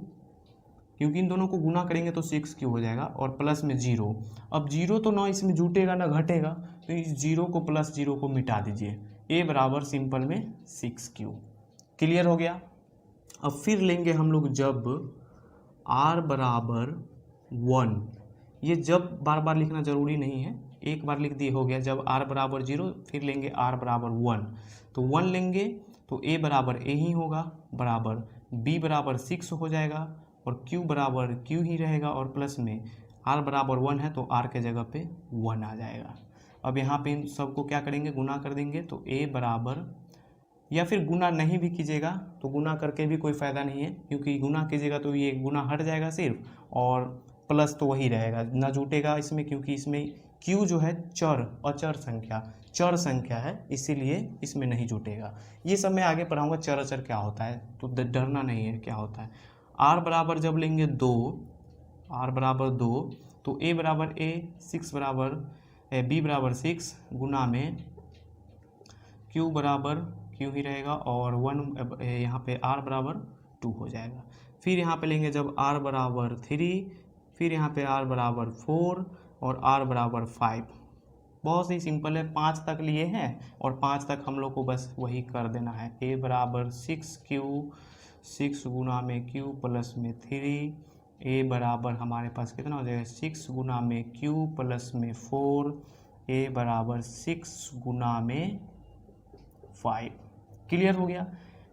क्योंकि इन दोनों को गुना करेंगे तो 6q हो जाएगा, और प्लस में 0। अब 0 तो ना इसमें जुटेगा ना घटेगा, तो इस 0 को प्लस 0 को मिटा दीजिए, a बराबर सिंपल में 6q। क्लियर हो गया। अब फिर लेंगे हम लोग जब r बराबर 1, ये जब बार बार लिखना ज़रूरी नहीं है, एक बार लिख दिए हो गया। जब r बराबर 0, फिर लेंगे r बराबर 1, तो 1 लेंगे तो a बराबर a ही होगा, बराबर b बराबर 6 हो जाएगा, और q बराबर q ही रहेगा, और प्लस में r बराबर 1 है तो r के जगह पे 1 आ जाएगा। अब यहाँ पे इन सबको क्या करेंगे, गुना कर देंगे, तो a बराबर, या फिर गुना नहीं भी कीजिएगा तो गुना करके भी कोई फ़ायदा नहीं है, क्योंकि गुना कीजिएगा तो ये गुना हट जाएगा सिर्फ, और प्लस तो वही रहेगा, ना जुटेगा इसमें, क्योंकि इसमें q जो है चर संख्या है, इसीलिए इसमें नहीं जुटेगा। ये सब मैं आगे पढ़ाऊँगा चर क्या होता है, तो डरना नहीं है क्या होता है। r बराबर जब लेंगे 2, तो a बराबर a, 6 बराबर b बराबर 6 गुना में q बराबर q ही रहेगा, और 1 यहाँ पे r बराबर 2 हो जाएगा। फिर यहाँ पे लेंगे जब r बराबर 3, फिर यहाँ पे r बराबर 4 और r बराबर 5। बहुत ही सिंपल है, 5 तक लिए हैं और 5 तक हम लोग को बस वही कर देना है। a बराबर 6q, 6 गुना में q प्लस में 3, a बराबर हमारे पास कितना हो जाएगा, 6 गुना में q प्लस में 4, a बराबर 6 गुना में 5। क्लियर हो गया।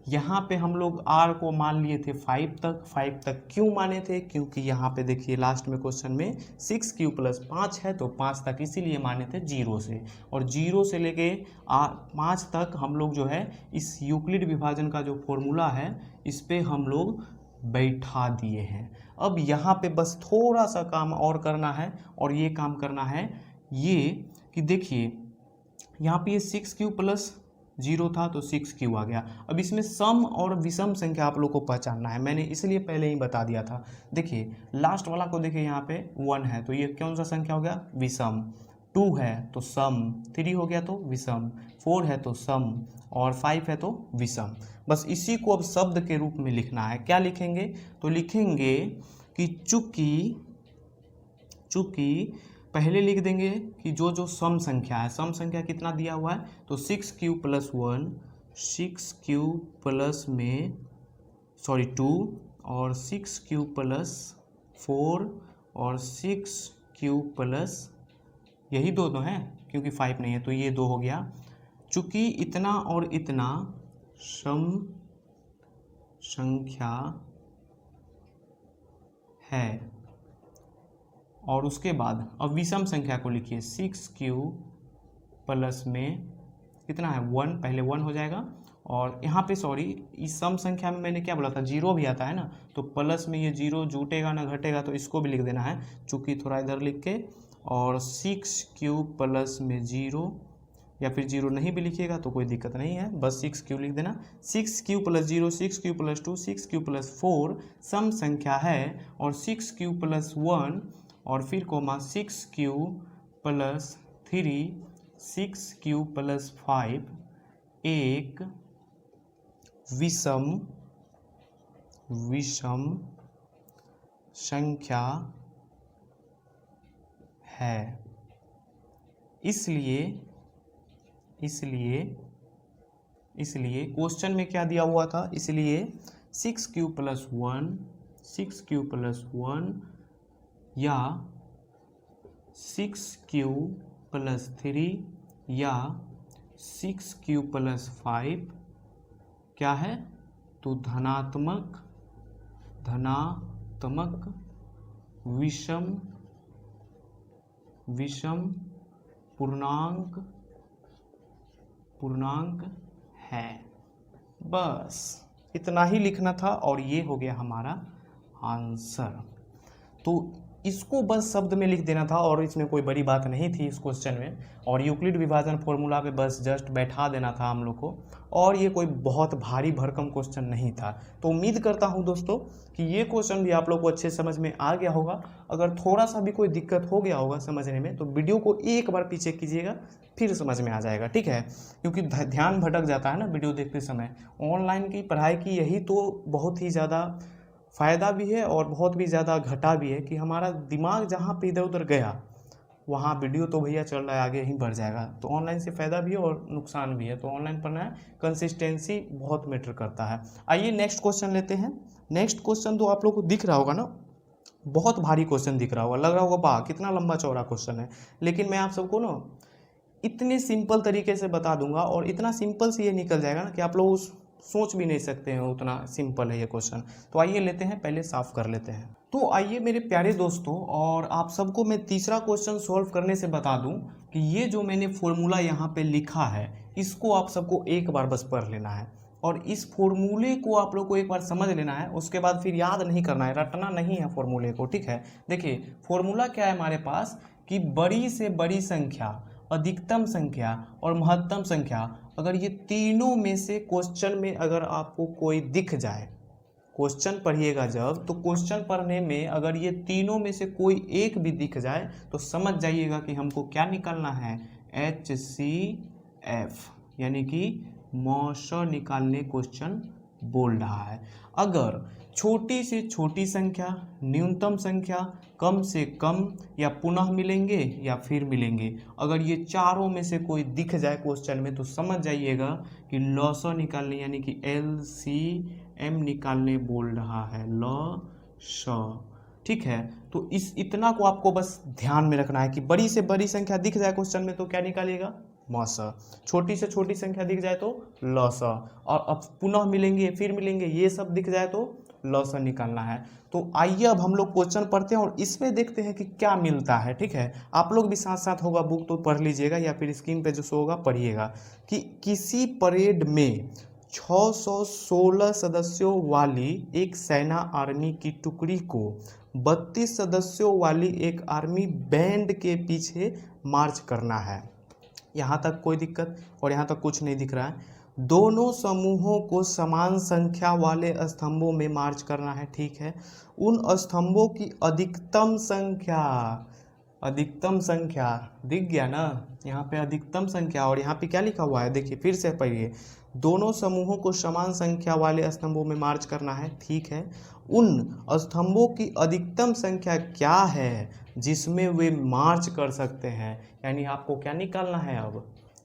यहाँ पे हम लोग r को मान लिए थे 5 तक क्यों माने थे, क्योंकि यहाँ पे देखिए लास्ट में क्वेश्चन में 6q प्लस 5 है तो 5 तक इसीलिए माने थे 0 से, और 0 से लेके 5 तक हम लोग जो है इस यूक्लिड विभाजन का जो फॉर्मूला है इस पे हम लोग बैठा दिए हैं। अब यहाँ पे बस थोड़ा सा काम और करना है, और ये काम करना है ये कि देखिए यहाँ पे ये 6q प्लस 0 था तो 6q आ गया। अब इसमें सम और विषम संख्या आप लोग को पहचानना है, मैंने इसलिए पहले ही बता दिया था। देखिए लास्ट वाला को देखिए, यहाँ पे 1 है तो ये कौन सा संख्या हो गया, विषम। 2 है तो सम, 3 हो गया तो विषम, 4 है तो सम, और 5 है तो विषम। बस इसी को अब शब्द के रूप में लिखना है। क्या लिखेंगे, तो लिखेंगे कि चूँकि पहले लिख देंगे कि जो सम संख्या है, सम संख्या कितना दिया हुआ है, तो 6q प्लस 1, 6q प्लस में 2 और 6q प्लस 4 और 6q प्लस, यही दो हैं क्योंकि 5 नहीं है तो ये 2 हो गया। चूंकि इतना और इतना सम संख्या है, और उसके बाद अब विषम संख्या को लिखिए 6q प्लस में कितना है 1, पहले 1 हो जाएगा, और यहाँ पे सॉरी इस सम संख्या में मैंने क्या बोला था, 0 भी आता है ना, तो प्लस में ये 0 जुटेगा ना घटेगा, तो इसको भी लिख देना है चूँकि थोड़ा इधर लिख के, और 6q प्लस में 0, या फिर 0 नहीं भी लिखिएगा तो कोई दिक्कत नहीं है, बस 6q लिख देना। 6q plus 0, 6q plus 2, 6q plus 4 सम संख्या है, और 6q प्लस 1 और फिर coma 6q plus 3, 6q plus 5 एक विषम संख्या है। इसलिए क्वेश्चन में क्या दिया हुआ था, इसलिए 6q प्लस 1, 6q प्लस 1 या 6q प्लस 3 या 6q प्लस 5 क्या है, तो धनात्मक विषम पूर्णांक है। बस इतना ही लिखना था और ये हो गया हमारा आंसर। तो इसको बस शब्द में लिख देना था और इसमें कोई बड़ी बात नहीं थी इस क्वेश्चन में, और यूक्लिड विभाजन फॉर्मूला पे बस जस्ट बैठा देना था हम लोग को, और ये कोई बहुत भारी भरकम क्वेश्चन नहीं था। तो उम्मीद करता हूँ दोस्तों कि ये क्वेश्चन भी आप लोग को अच्छे समझ में आ गया होगा। अगर थोड़ा सा भी कोई दिक्कत हो गया होगा समझने में तो वीडियो को एक बार पीछे कीजिएगा, फिर समझ में आ जाएगा, ठीक है, क्योंकि ध्यान भटक जाता है ना वीडियो देखते समय। ऑनलाइन की पढ़ाई की यही तो बहुत ही ज़्यादा फ़ायदा भी है और बहुत भी ज़्यादा घाटा भी है कि हमारा दिमाग जहाँ पे इधर उधर गया वहाँ वीडियो तो भैया चल रहा है आगे ही बढ़ जाएगा। तो ऑनलाइन से फ़ायदा भी है और नुकसान भी है, तो ऑनलाइन पढ़ना है, कंसिस्टेंसी बहुत मैटर करता है। आइए नेक्स्ट क्वेश्चन लेते हैं। नेक्स्ट क्वेश्चन तो आप लोग को दिख रहा होगा ना, बहुत भारी क्वेश्चन दिख रहा होगा, लग रहा होगा वाह कितना लंबा चौड़ा क्वेश्चन है, लेकिन मैं आप सबको ना इतने सिंपल तरीके से बता दूंगा और इतना सिंपल से ये निकल जाएगा ना कि आप लोग सोच भी नहीं सकते हैं, उतना सिंपल है ये क्वेश्चन। तो आइए लेते हैं, पहले साफ कर लेते हैं। तो आइए मेरे प्यारे दोस्तों, और आप सबको मैं तीसरा क्वेश्चन सॉल्व करने से बता दूं कि ये जो मैंने फॉर्मूला यहाँ पे लिखा है इसको आप सबको एक बार बस पढ़ लेना है, और इस फॉर्मूले को आप लोग को एक बार समझ लेना है, उसके बाद फिर याद नहीं करना है, रटना नहीं है फॉर्मूले को, ठीक है। देखिए फॉर्मूला क्या है हमारे पास कि बड़ी से बड़ी संख्या, अधिकतम संख्या और महत्तम संख्या, अगर ये तीनों में से क्वेश्चन में अगर आपको कोई दिख जाए, क्वेश्चन पढ़िएगा जब, तो क्वेश्चन पढ़ने में अगर ये तीनों में से कोई एक भी दिख जाए तो समझ जाइएगा कि हमको क्या निकालना है, HCF, यानी कि मौस निकालने क्वेश्चन बोल रहा है। अगर छोटी से छोटी संख्या, न्यूनतम संख्या, कम से कम या पुनः मिलेंगे या फिर मिलेंगे, अगर ये चारों में से कोई दिख जाए क्वेश्चन में तो समझ जाइएगा कि लॉस निकालने यानी कि LCM निकालने बोल रहा है, लॉस, ठीक है। तो इस इतना को आपको बस ध्यान में रखना है कि बड़ी से बड़ी संख्या दिख जाए क्वेश्चन में तो क्या निकालिएगा, मौस, छोटी से छोटी संख्या दिख जाए तो लॉस, और अब पुनः मिलेंगे फिर मिलेंगे ये सब दिख जाए तो लॉस निकालना है। तो आइए अब हम लोग क्वेश्चन पढ़ते हैं और इसमें देखते हैं कि क्या मिलता है, ठीक है। आप लोग भी साथ साथ होगा बुक तो पढ़ लीजिएगा या फिर स्क्रीन पे जो शो होगा पढ़िएगा कि किसी परेड में 616 सदस्यों वाली एक सेना आर्मी की टुकड़ी को 32 सदस्यों वाली एक आर्मी बैंड के पीछे मार्च करना है। यहाँ तक कोई दिक्कत और यहाँ तक कुछ नहीं दिख रहा है। दोनों समूहों को समान संख्या वाले स्तंभों में मार्च करना है, ठीक है। उन स्तंभों की अधिकतम संख्या दिख गया ना, यहाँ पे अधिकतम संख्या, और यहाँ पे क्या लिखा हुआ है देखिए फिर से पढ़िए, दोनों समूहों को समान संख्या वाले स्तंभों में मार्च करना है, ठीक है। उन स्तंभों की अधिकतम संख्या क्या है जिसमें वे मार्च कर सकते हैं, यानी आपको क्या निकालना है अब,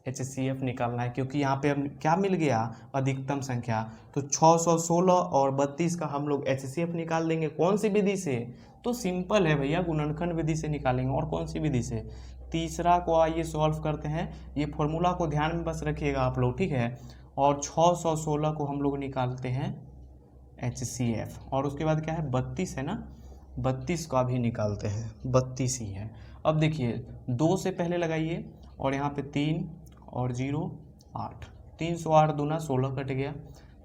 HCF निकालना है, क्योंकि यहाँ पे अब क्या मिल गया, अधिकतम संख्या। तो 616 और 32 का हम लोग HCF निकाल देंगे, कौन सी विधि से, तो सिंपल है भैया, गुणनखंड विधि से निकालेंगे। और कौन सी विधि से? तीसरा को आइए सॉल्व करते हैं। ये फॉर्मूला को ध्यान में बस रखिएगा आप लोग, ठीक है। और 616 को हम लोग निकालते हैं HCF, और उसके बाद क्या है 32 है ना, 32 का भी निकालते हैं, 32 ही है। अब देखिए 2 से पहले लगाइए और यहाँ पे 3 और 0 8, 308 दूना 16 कट गया।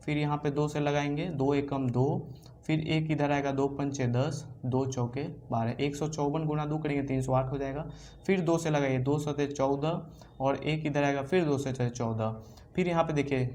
फिर यहाँ पे 2 से लगाएंगे, 2 एकम 2, फिर 1 इधर आएगा, 2 पंचे 10, 2 चौके 12, 154 गुना 2 करेंगे 308 हो जाएगा। फिर 2 से लगाइए, 2 सते 14 और 1 इधर आएगा, फिर 2 से 14। फिर यहाँ पे देखिए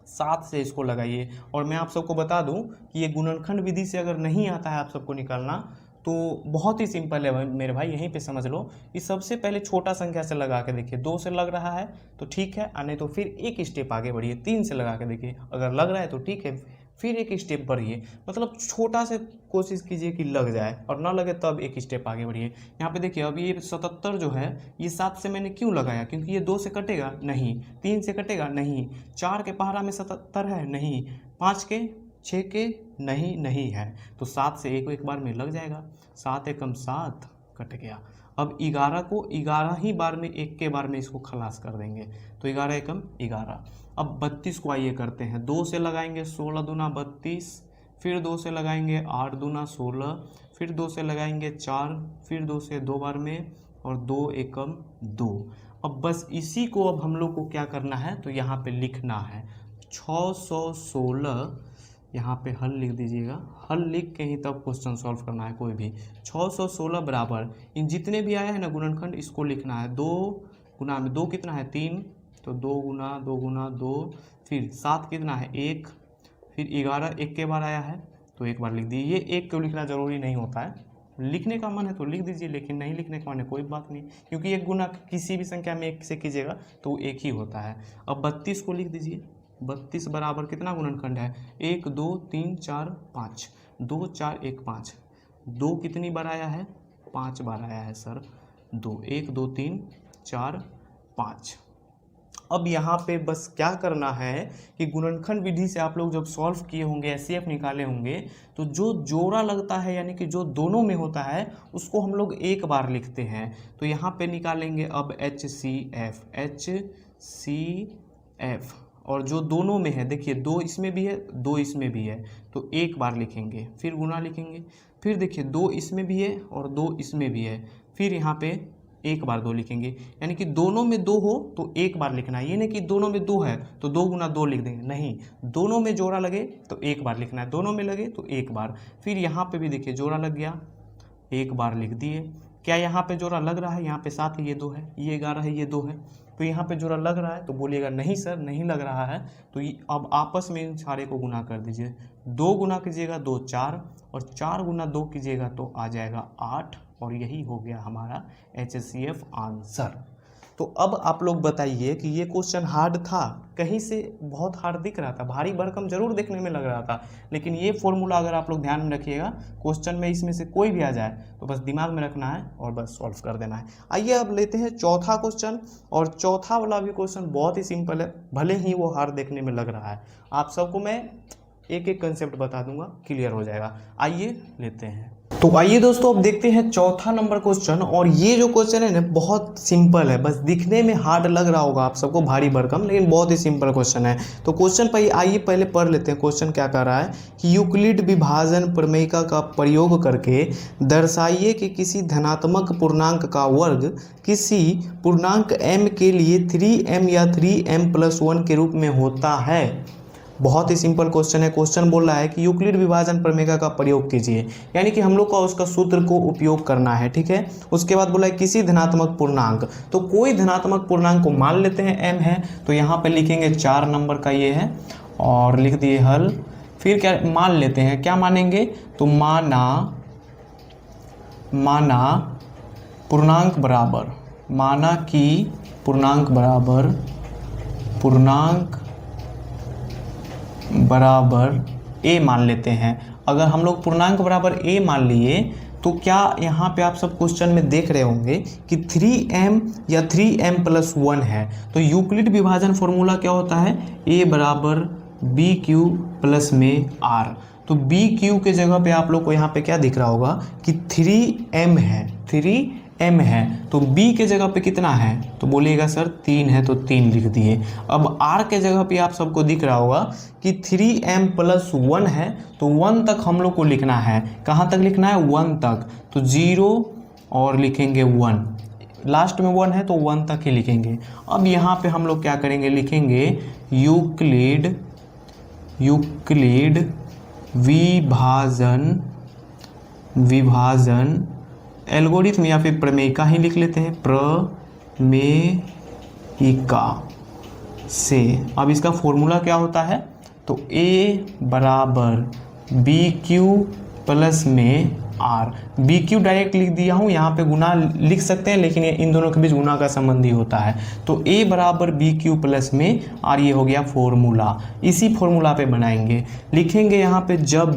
7 से इसको लगाइए। और मैं आप सबको बता दूं कि ये गुणनखंड विधि से अगर नहीं आता है आप सबको निकालना तो बहुत ही सिंपल है मेरे भाई, यहीं पे समझ लो। इस सबसे पहले छोटा संख्या से लगा के देखिए, 2 से लग रहा है तो ठीक है, नहीं तो फिर एक स्टेप आगे बढ़िए, 3 से लगा के देखिए, अगर लग रहा है तो ठीक है, फिर एक स्टेप बढ़िए। मतलब छोटा से कोशिश कीजिए कि लग जाए, और ना लगे तब एक स्टेप आगे बढ़िए। यहाँ पे देखिए अब ये 77 जो है, ये 7 से मैंने क्यों लगाया? क्योंकि ये 2 से कटेगा नहीं, 3 से कटेगा नहीं, 4 के पहाड़ा में 77 है नहीं, 5 के 6 के नहीं है, तो 7 से एक बार में लग जाएगा। 7 एकम 7 कट गया। अब 11 को 11 ही बार में, एक के बार में इसको खलास कर देंगे, तो 11 एकम 11। अब 32 को आइए करते हैं, 2 से लगाएंगे 16 दूना 32, फिर 2 से लगाएंगे 8 दूना 16, फिर 2 से लगाएंगे 4, फिर 2 से 2 बार में, और 2 एकम 2। अब बस इसी को अब हम लोग को क्या करना है, तो यहाँ पे लिखना है 616, यहाँ पे हल लिख दीजिएगा, हल लिख के ही तब क्वेश्चन सॉल्व करना है कोई भी। 616 बराबर इन जितने भी आया है ना गुणनखंड, इसको लिखना है। 2 गुना में 2 कितना है 3, तो 2 गुना 2 गुना 2, फिर 7 कितना है 1, फिर 11 एक के बार आया है तो एक बार लिख दीजिए। ये एक को लिखना ज़रूरी नहीं होता है, लिखने का मन है तो लिख दीजिए, लेकिन नहीं लिखने का मन है कोई बात नहीं, क्योंकि एक गुना किसी भी संख्या में 1 से कीजिएगा तो एक ही होता है। अब 32 को लिख दीजिए, 32 बराबर कितना गुणनखंड है 1 2 3 4 5, 2 4 1 5, 2 कितनी बार आया है 5 बार आया है सर, 2 1 2 3 4 5। अब यहाँ पे बस क्या करना है कि गुणनखंड विधि से आप लोग जब सॉल्व किए होंगे, HCF निकाले होंगे, तो जो जोड़ा लगता है यानी कि जो दोनों में होता है उसको हम लोग एक बार लिखते हैं। तो यहाँ पे निकालेंगे अब HCF, और जो दोनों में है देखिए 2 इसमें भी है 2 इसमें भी है, तो एक बार लिखेंगे, फिर गुना लिखेंगे, फिर देखिए 2 इसमें भी है और 2 इसमें भी है, फिर यहाँ पे एक बार 2 लिखेंगे, यानी कि दोनों में 2 हो तो एक बार लिखना है। ये नहीं कि दोनों में 2 है तो 2 गुना 2 लिख देंगे, नहीं, दोनों में जोड़ा लगे तो एक बार लिखना है, दोनों में लगे तो एक बार। फिर यहाँ पे भी देखिए जोड़ा लग गया, एक बार लिख दिए। क्या यहाँ पे जोड़ा लग रहा है? यहाँ पे 7 है, ये 2 है, ये 11 है, ये 2 है, तो यहाँ पे जोड़ा लग रहा है तो बोलिएगा नहीं सर नहीं लग रहा है। तो अब आपस में इन सारे को गुना कर दीजिए, 2 गुना कीजिएगा 2 4, और 4 गुना 2 कीजिएगा तो आ जाएगा 8, और यही हो गया हमारा HCF आंसर। तो अब आप लोग बताइए कि ये क्वेश्चन हार्ड था? कहीं से बहुत हार्ड दिख रहा था, भारी भरकम जरूर देखने में लग रहा था, लेकिन ये फॉर्मूला अगर आप लोग ध्यान में रखिएगा, क्वेश्चन में इसमें से कोई भी आ जाए तो बस दिमाग में रखना है और बस सॉल्व कर देना है। आइए अब लेते हैं चौथा क्वेश्चन, और चौथा वाला भी क्वेश्चन बहुत ही सिंपल है, भले ही वो हार्ड देखने में लग रहा है। आप सबको मैं एक एक कंसेप्ट बता दूंगा, क्लियर हो जाएगा। आइए लेते हैं। तो आइए दोस्तों अब देखते हैं चौथा नंबर क्वेश्चन, और ये जो क्वेश्चन है ना बहुत सिंपल है, बस दिखने में हार्ड लग रहा होगा आप सबको, भारी भरकम, लेकिन बहुत ही सिंपल क्वेश्चन है। तो क्वेश्चन पर आइए पहले पढ़ लेते हैं। क्वेश्चन क्या कर रहा है कि यूक्लिड विभाजन प्रमेयिका का प्रयोग करके दर्शाइए कि किसी धनात्मक पूर्णांक का वर्ग किसी पूर्णांक m के लिए 3m या 3m+1 के रूप में होता है। बहुत ही सिंपल क्वेश्चन है। क्वेश्चन बोल रहा है कि यूक्लिड विभाजन प्रमेय का प्रयोग कीजिए, यानी कि हम लोग का उसका सूत्र को उपयोग करना है, ठीक है। उसके बाद बोला है किसी धनात्मक पूर्णांक, तो कोई धनात्मक पूर्णांक को मान लेते हैं m है, तो यहाँ पे लिखेंगे 4 नंबर का ये है, और लिख दिए हल। फिर क्या मान लेते हैं, क्या मानेंगे, तो माना पूर्णांक बराबर, माना कि पूर्णांक बराबर a मान लेते हैं। अगर हम लोग पूर्णांक बराबर a मान लिए तो क्या यहाँ पे आप सब क्वेश्चन में देख रहे होंगे कि 3m या 3m+1 है, तो यूक्लिड विभाजन फॉर्मूला क्या होता है, a बराबर b क्यूब प्लस में r। तो बी क्यू के जगह पे आप लोग को यहाँ पे क्या दिख रहा होगा कि 3m है, 3m है। तो b के जगह पे कितना है, तो बोलिएगा सर 3 है, तो 3 लिख दिए। अब r के जगह पे आप सबको दिख रहा होगा कि 3m + 1 है, तो 1 तक हम लोग को लिखना है। कहाँ तक लिखना है, 1 तक। तो 0 और लिखेंगे 1, लास्ट में 1 है तो 1 तक ही लिखेंगे। अब यहाँ पे हम लोग क्या करेंगे, लिखेंगे यूक्लिड विभाजन एल्गोरिथम या फिर प्रमेयिका ही लिख लेते हैं, प्रमेयिका से। अब इसका फॉर्मूला क्या होता है, तो a बराबर BQ प्लस में R। BQ डायरेक्ट लिख दिया हूँ, यहाँ पे गुना लिख सकते हैं, लेकिन ये इन दोनों के बीच गुना का संबंध ही होता है। तो a बराबर BQ प्लस में R, ये हो गया फॉर्मूला। इसी फॉर्मूला पे बनाएंगे, लिखेंगे यहाँ पे जब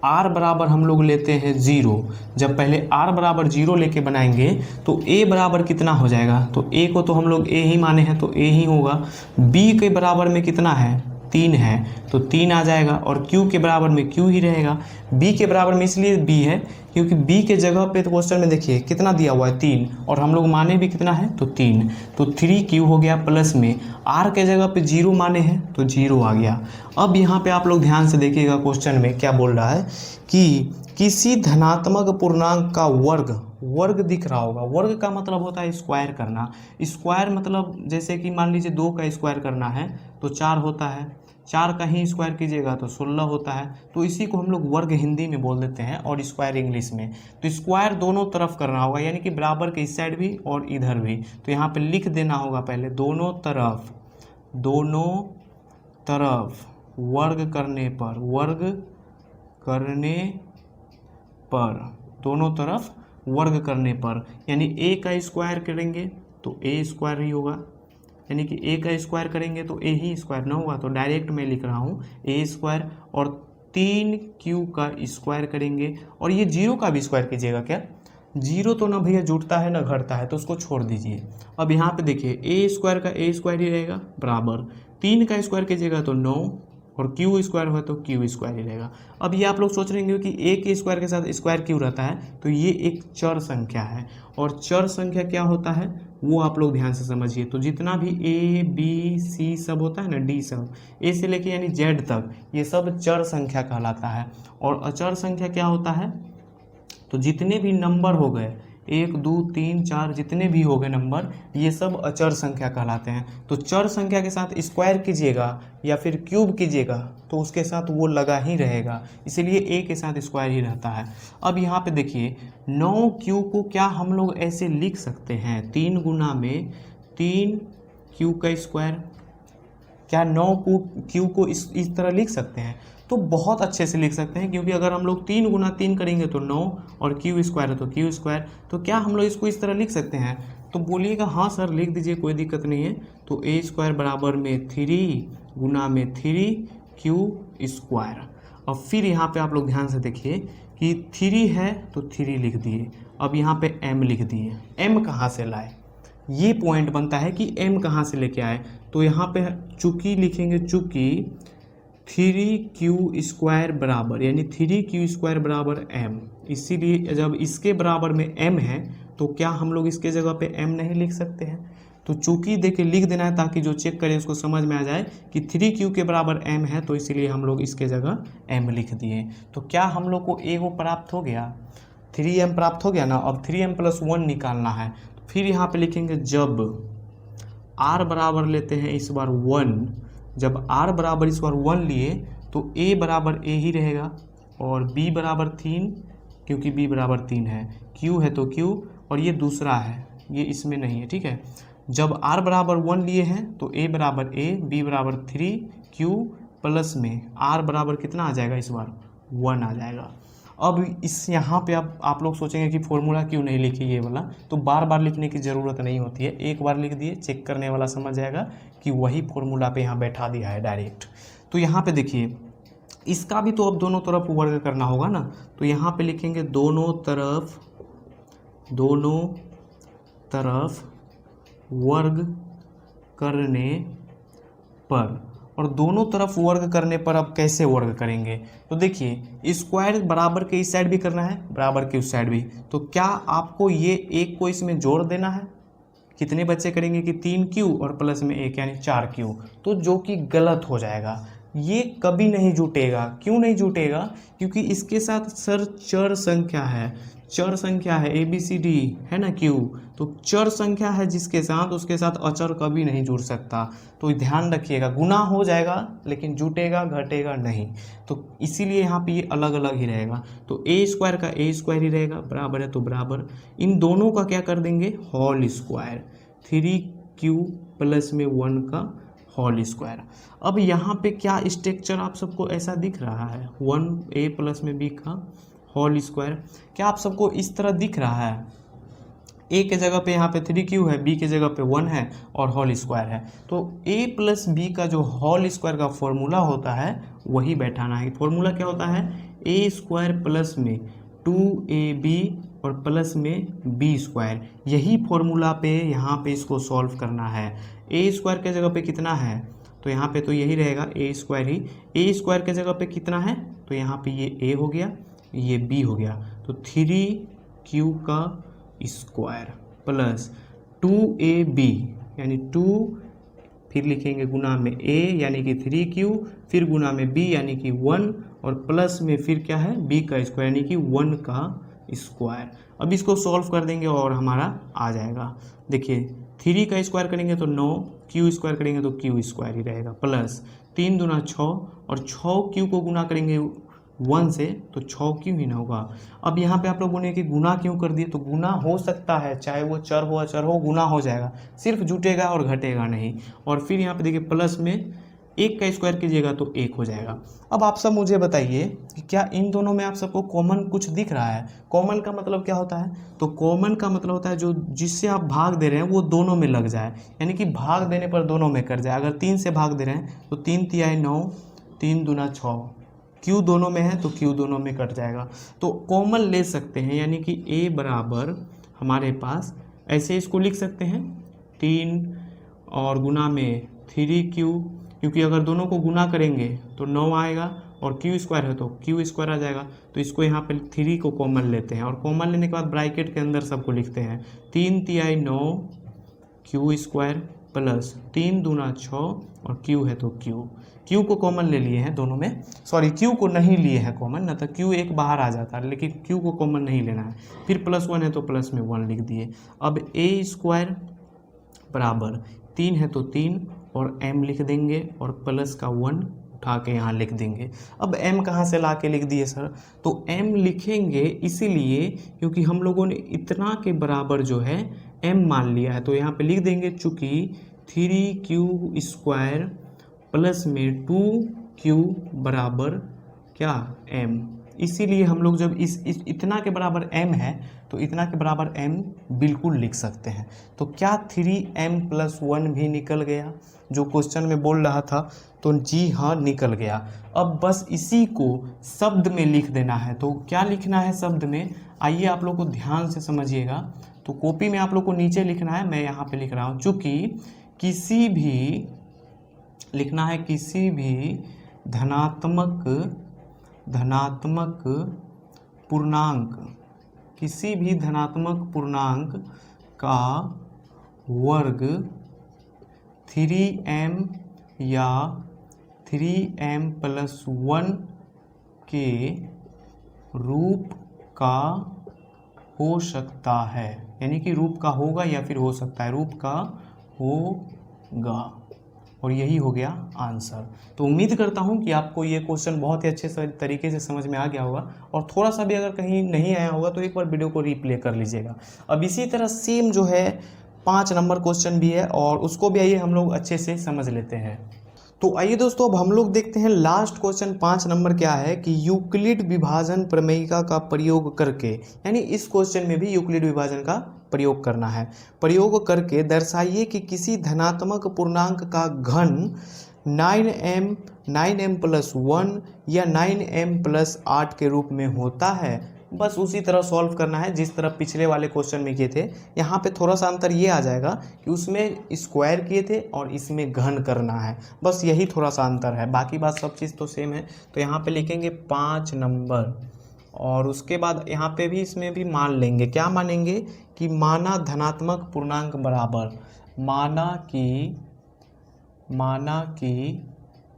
r बराबर हम लोग लेते हैं 0, जब पहले r बराबर 0 लेके बनाएंगे तो a बराबर कितना हो जाएगा, तो a को तो हम लोग a ही माने हैं तो a ही होगा। b के बराबर में कितना है, 3 है, तो 3 आ जाएगा, और q के बराबर में q ही रहेगा। b के बराबर में इसलिए b है क्योंकि b के जगह पे तो क्वेश्चन में देखिए कितना दिया हुआ है, 3, और हम लोग माने भी कितना है, तो 3, तो 3q हो गया प्लस में r के जगह पे 0 माने हैं तो 0 आ गया। अब यहाँ पे आप लोग ध्यान से देखिएगा, क्वेश्चन में क्या बोल रहा है कि किसी धनात्मक पूर्णांक का वर्ग दिख रहा होगा। वर्ग का मतलब होता है स्क्वायर करना। स्क्वायर मतलब जैसे कि मान लीजिए 2 का स्क्वायर करना है तो 4 होता है, 4 का ही स्क्वायर कीजिएगा तो 16 होता है। तो इसी को हम लोग वर्ग हिंदी में बोल देते हैं और स्क्वायर इंग्लिश में। तो स्क्वायर दोनों तरफ करना होगा, यानी कि बराबर के इस साइड भी और इधर भी। तो यहाँ पे लिख देना होगा पहले दोनों तरफ वर्ग करने पर दोनों तरफ वर्ग करने पर, यानी a का स्क्वायर करेंगे तो a स्क्वायर ही होगा, यानी कि a का स्क्वायर करेंगे तो a ही स्क्वायर ना होगा। तो डायरेक्ट मैं लिख रहा हूँ a स्क्वायर, और 3q का स्क्वायर करेंगे, और ये 0 का भी स्क्वायर कीजिएगा। क्या 0 तो ना भैया जुटता है ना घटता है, तो उसको छोड़ दीजिए। अब यहाँ पे देखिए a स्क्वायर का a स्क्वायर ही रहेगा बराबर, 3 का स्क्वायर कीजिएगा तो 9, और क्यू स्क्वायर हो तो क्यू स्क्वायर ही रहेगा। अब ये आप लोग सोच रहे होंगे कि a के स्क्वायर के साथ स्क्वायर क्यों रहता है, तो ये एक चर संख्या है, और चर संख्या क्या होता है वो आप लोग ध्यान से समझिए। तो जितना भी a b c सब होता है ना, d सब, a से लेके यानी z तक, ये सब चर संख्या कहलाता है। और अचर संख्या क्या होता है, तो जितने भी नंबर हो गए 1 2 3 4 जितने भी हो गए नंबर, ये सब अचर संख्या कहलाते हैं। तो चर संख्या के साथ स्क्वायर कीजिएगा या फिर क्यूब कीजिएगा तो उसके साथ वो लगा ही रहेगा, इसीलिए a के साथ स्क्वायर ही रहता है। अब यहाँ पे देखिए 9q को क्या हम लोग ऐसे लिख सकते हैं, 3 गुना में 3q का स्क्वायर। क्या 9q को इस तरह लिख सकते हैं, तो बहुत अच्छे से लिख सकते हैं, क्योंकि अगर हम लोग 3 गुना 3 करेंगे तो 9, और क्यू स्क्वायर है तो क्यू स्क्वायर। तो क्या हम लोग इसको इस तरह लिख सकते हैं, तो बोलिएगा हाँ सर लिख दीजिए, कोई दिक्कत नहीं है। तो a स्क्वायर बराबर में 3 गुना में 3q स्क्वायर। और फिर यहाँ पे आप लोग ध्यान से देखिए कि 3 है तो 3 लिख दिए, अब यहाँ पे m लिख दिए। m कहाँ से लाए, ये पॉइंट बनता है कि m कहाँ से लेके आए। तो यहाँ पे चूँकि लिखेंगे, चूँकि 3q स्क्वायर बराबर, यानी 3q स्क्वायर बराबर m, इसीलिए जब इसके बराबर में m है तो क्या हम लोग इसके जगह पे m नहीं लिख सकते हैं। तो चूँकि देखिए लिख देना है ताकि जो चेक करें उसको समझ में आ जाए कि 3q के बराबर m है, तो इसीलिए हम लोग इसके जगह m लिख दिए। तो क्या हम लोग को a वो प्राप्त हो गया, 3m प्राप्त हो गया ना। अब 3m + 1 निकालना है, तो फिर यहाँ पे लिखेंगे जब r बराबर लेते हैं इस बार 1, जब r बराबर इस बार 1 लिए तो a बराबर a ही रहेगा, और b बराबर 3, क्योंकि b बराबर 3 है, q है तो q, और ये दूसरा है ये इसमें नहीं है, ठीक है। जब r बराबर 1 लिए हैं तो a बराबर a, b बराबर 3, q प्लस में r बराबर कितना आ जाएगा, इस बार 1 आ जाएगा। अब इस यहाँ पे आप लोग सोचेंगे कि फॉर्मूला क्यों नहीं लिखी ये वाला, तो बार बार लिखने की ज़रूरत नहीं होती है, एक बार लिख दिए, चेक करने वाला समझ जाएगा कि वही फॉर्मूला पे यहाँ बैठा दिया है डायरेक्ट। तो यहाँ पे देखिए इसका भी तो अब दोनों तरफ वर्ग करना होगा ना, तो यहाँ पे लिखेंगे दोनों तरफ वर्ग करने पर, और दोनों तरफ वर्ग करने पर अब कैसे वर्ग करेंगे, तो देखिए स्क्वायर बराबर के इस साइड भी करना है, बराबर के उस साइड भी, तो क्या आपको ये एक को इसमें जोड़ देना है। कितने बच्चे करेंगे कि 3q और प्लस में 1 यानी 4q, तो जो कि गलत हो जाएगा, ये कभी नहीं जुटेगा। क्यों नहीं जुटेगा, क्योंकि इसके साथ सर चर संख्या है, चर संख्या है ABCD है ना q, तो चर संख्या है जिसके साथ, उसके साथ अचर कभी नहीं जुड़ सकता। तो ध्यान रखिएगा, गुना हो जाएगा लेकिन जुटेगा घटेगा नहीं, तो इसीलिए यहाँ पे ये अलग अलग ही रहेगा। तो a स्क्वायर का a स्क्वायर ही रहेगा, बराबर है तो बराबर, इन दोनों का क्या कर देंगे होल स्क्वायर, 3q प्लस में 1 का होल स्क्वायर। अब यहाँ पे क्या स्ट्रक्चर आप सबको ऐसा दिख रहा है, 1a प्लस में b का होल स्क्वायर, क्या आप सबको इस तरह दिख रहा है। a के जगह पे यहाँ पे 3q है, b के जगह पे 1 है और होल स्क्वायर है, तो a प्लस b का जो होल स्क्वायर का फॉर्मूला होता है वही बैठाना है। फॉर्मूला क्या होता है, a स्क्वायर प्लस में 2ab और प्लस में b स्क्वायर, यही फॉर्मूला पे यहाँ पे इसको सॉल्व करना है। a स्क्वायर के जगह पे कितना है, तो यहाँ पे तो यही रहेगा a square he, a square के जगह पे कितना है, तो यहाँ पे ये a हो गया, ये b हो गया, तो 3q का स्क्वायर प्लस 2ab यानी 2, फिर लिखेंगे गुना में a यानी कि 3q, फिर गुना में b यानी कि 1 और प्लस में फिर क्या है b का स्क्वायर यानी कि 1 का स्क्वायर। अब इसको सॉल्व कर देंगे और हमारा आ जाएगा। देखिए 3 का स्क्वायर करेंगे तो 9, q स्क्वायर करेंगे तो q स्क्वायर ही रहेगा, प्लस 3 दूना 6 और 6q को गुना करेंगे 1 से तो 6q ही ना होगा। अब यहाँ पे आप लोग बोलेंगे कि गुना क्यों कर दिए, तो गुना हो सकता है, चाहे वो चर हो अचर हो, गुना हो जाएगा, सिर्फ जुटेगा और घटेगा नहीं। और फिर यहाँ पे देखिए प्लस में 1 का स्क्वायर कीजिएगा तो 1 हो जाएगा। अब आप सब मुझे बताइए कि क्या इन दोनों में आप सबको कॉमन कुछ दिख रहा है। कॉमन का मतलब क्या होता है, तो कॉमन का मतलब होता है जो जिससे आप भाग दे रहे हैं वो दोनों में लग जाए, यानी कि भाग देने पर दोनों में कट जाए। अगर 3 से भाग दे रहे हैं तो 3 तिहाई 9, 3 दूना 6, q दोनों में है तो q दोनों में कट जाएगा, तो कॉमन ले सकते हैं, यानी कि a बराबर हमारे पास ऐसे इसको लिख सकते हैं 3 और गुना में 3q, क्योंकि अगर दोनों को गुना करेंगे तो 9 आएगा और q स्क्वायर है तो q स्क्वायर आ जाएगा। तो इसको यहाँ पे 3 को कॉमन लेते हैं और कॉमन लेने के बाद ब्रैकेट के अंदर सबको लिखते हैं 3 तिहाई 9 q स्क्वायर प्लस 3 दूना 6 और q है तो q को कॉमन ले लिए हैं दोनों में, सॉरी q को नहीं लिए हैं कॉमन, ना तो q एक बाहर आ जाता है, लेकिन q को कॉमन नहीं लेना है। फिर प्लस 1 है तो प्लस में 1 लिख दिए। अब a स्क्वायर बराबर 3 है तो 3 और m लिख देंगे और प्लस का 1 उठा के यहाँ लिख देंगे। अब m कहाँ से ला के लिख दिए सर, तो m लिखेंगे इसीलिए क्योंकि हम लोगों ने इतना के बराबर जो है m मान लिया है, तो यहाँ पे लिख देंगे चूँकि 3q स्क्वायर प्लस में 2q बराबर क्या m, इसीलिए हम लोग जब इस इतना के बराबर m है तो इतना के बराबर m बिल्कुल लिख सकते हैं। तो क्या 3m प्लस 1 भी निकल गया जो क्वेश्चन में बोल रहा था, तो जी हाँ निकल गया। अब बस इसी को शब्द में लिख देना है, तो क्या लिखना है शब्द में, आइए आप लोग को ध्यान से समझिएगा। तो कॉपी में आप लोग को नीचे लिखना है, मैं यहाँ पे लिख रहा हूँ, चूँकि किसी भी लिखना है किसी भी धनात्मक पूर्णांक, किसी भी धनात्मक पूर्णांक का वर्ग 3m या 3m प्लस 1 के रूप का हो सकता है, यानी कि रूप का होगा या फिर हो सकता है, रूप का होगा, और यही हो गया आंसर। तो उम्मीद करता हूं कि आपको ये क्वेश्चन बहुत ही अच्छे तरीके से समझ में आ गया होगा, और थोड़ा सा भी अगर कहीं नहीं आया होगा तो एक बार वीडियो को रिप्ले कर लीजिएगा। अब इसी तरह सेम जो है 5 नंबर क्वेश्चन भी है और उसको भी आइए हम लोग अच्छे से समझ लेते हैं। तो आइए दोस्तों अब हम लोग देखते हैं लास्ट क्वेश्चन 5 नंबर क्या है कि यूक्लिड विभाजन प्रमेयिका का प्रयोग करके, यानी इस क्वेश्चन में भी यूक्लिड विभाजन का प्रयोग करना है। प्रयोग करके दर्शाइए कि किसी धनात्मक पूर्णांक का घन 9m प्लस 1 या 9m प्लस 8 के रूप में होता है। बस उसी तरह सॉल्व करना है जिस तरह पिछले वाले क्वेश्चन में किए थे। यहाँ पे थोड़ा सा अंतर ये आ जाएगा कि उसमें स्क्वायर किए थे और इसमें घन करना है, बस यही थोड़ा सा अंतर है, बाकी बात सब चीज़ तो सेम है। तो यहाँ पे लिखेंगे 5 नंबर और उसके बाद यहाँ पे भी इसमें भी मान लेंगे, क्या मानेंगे कि माना धनात्मक पूर्णांक बराबर, माना कि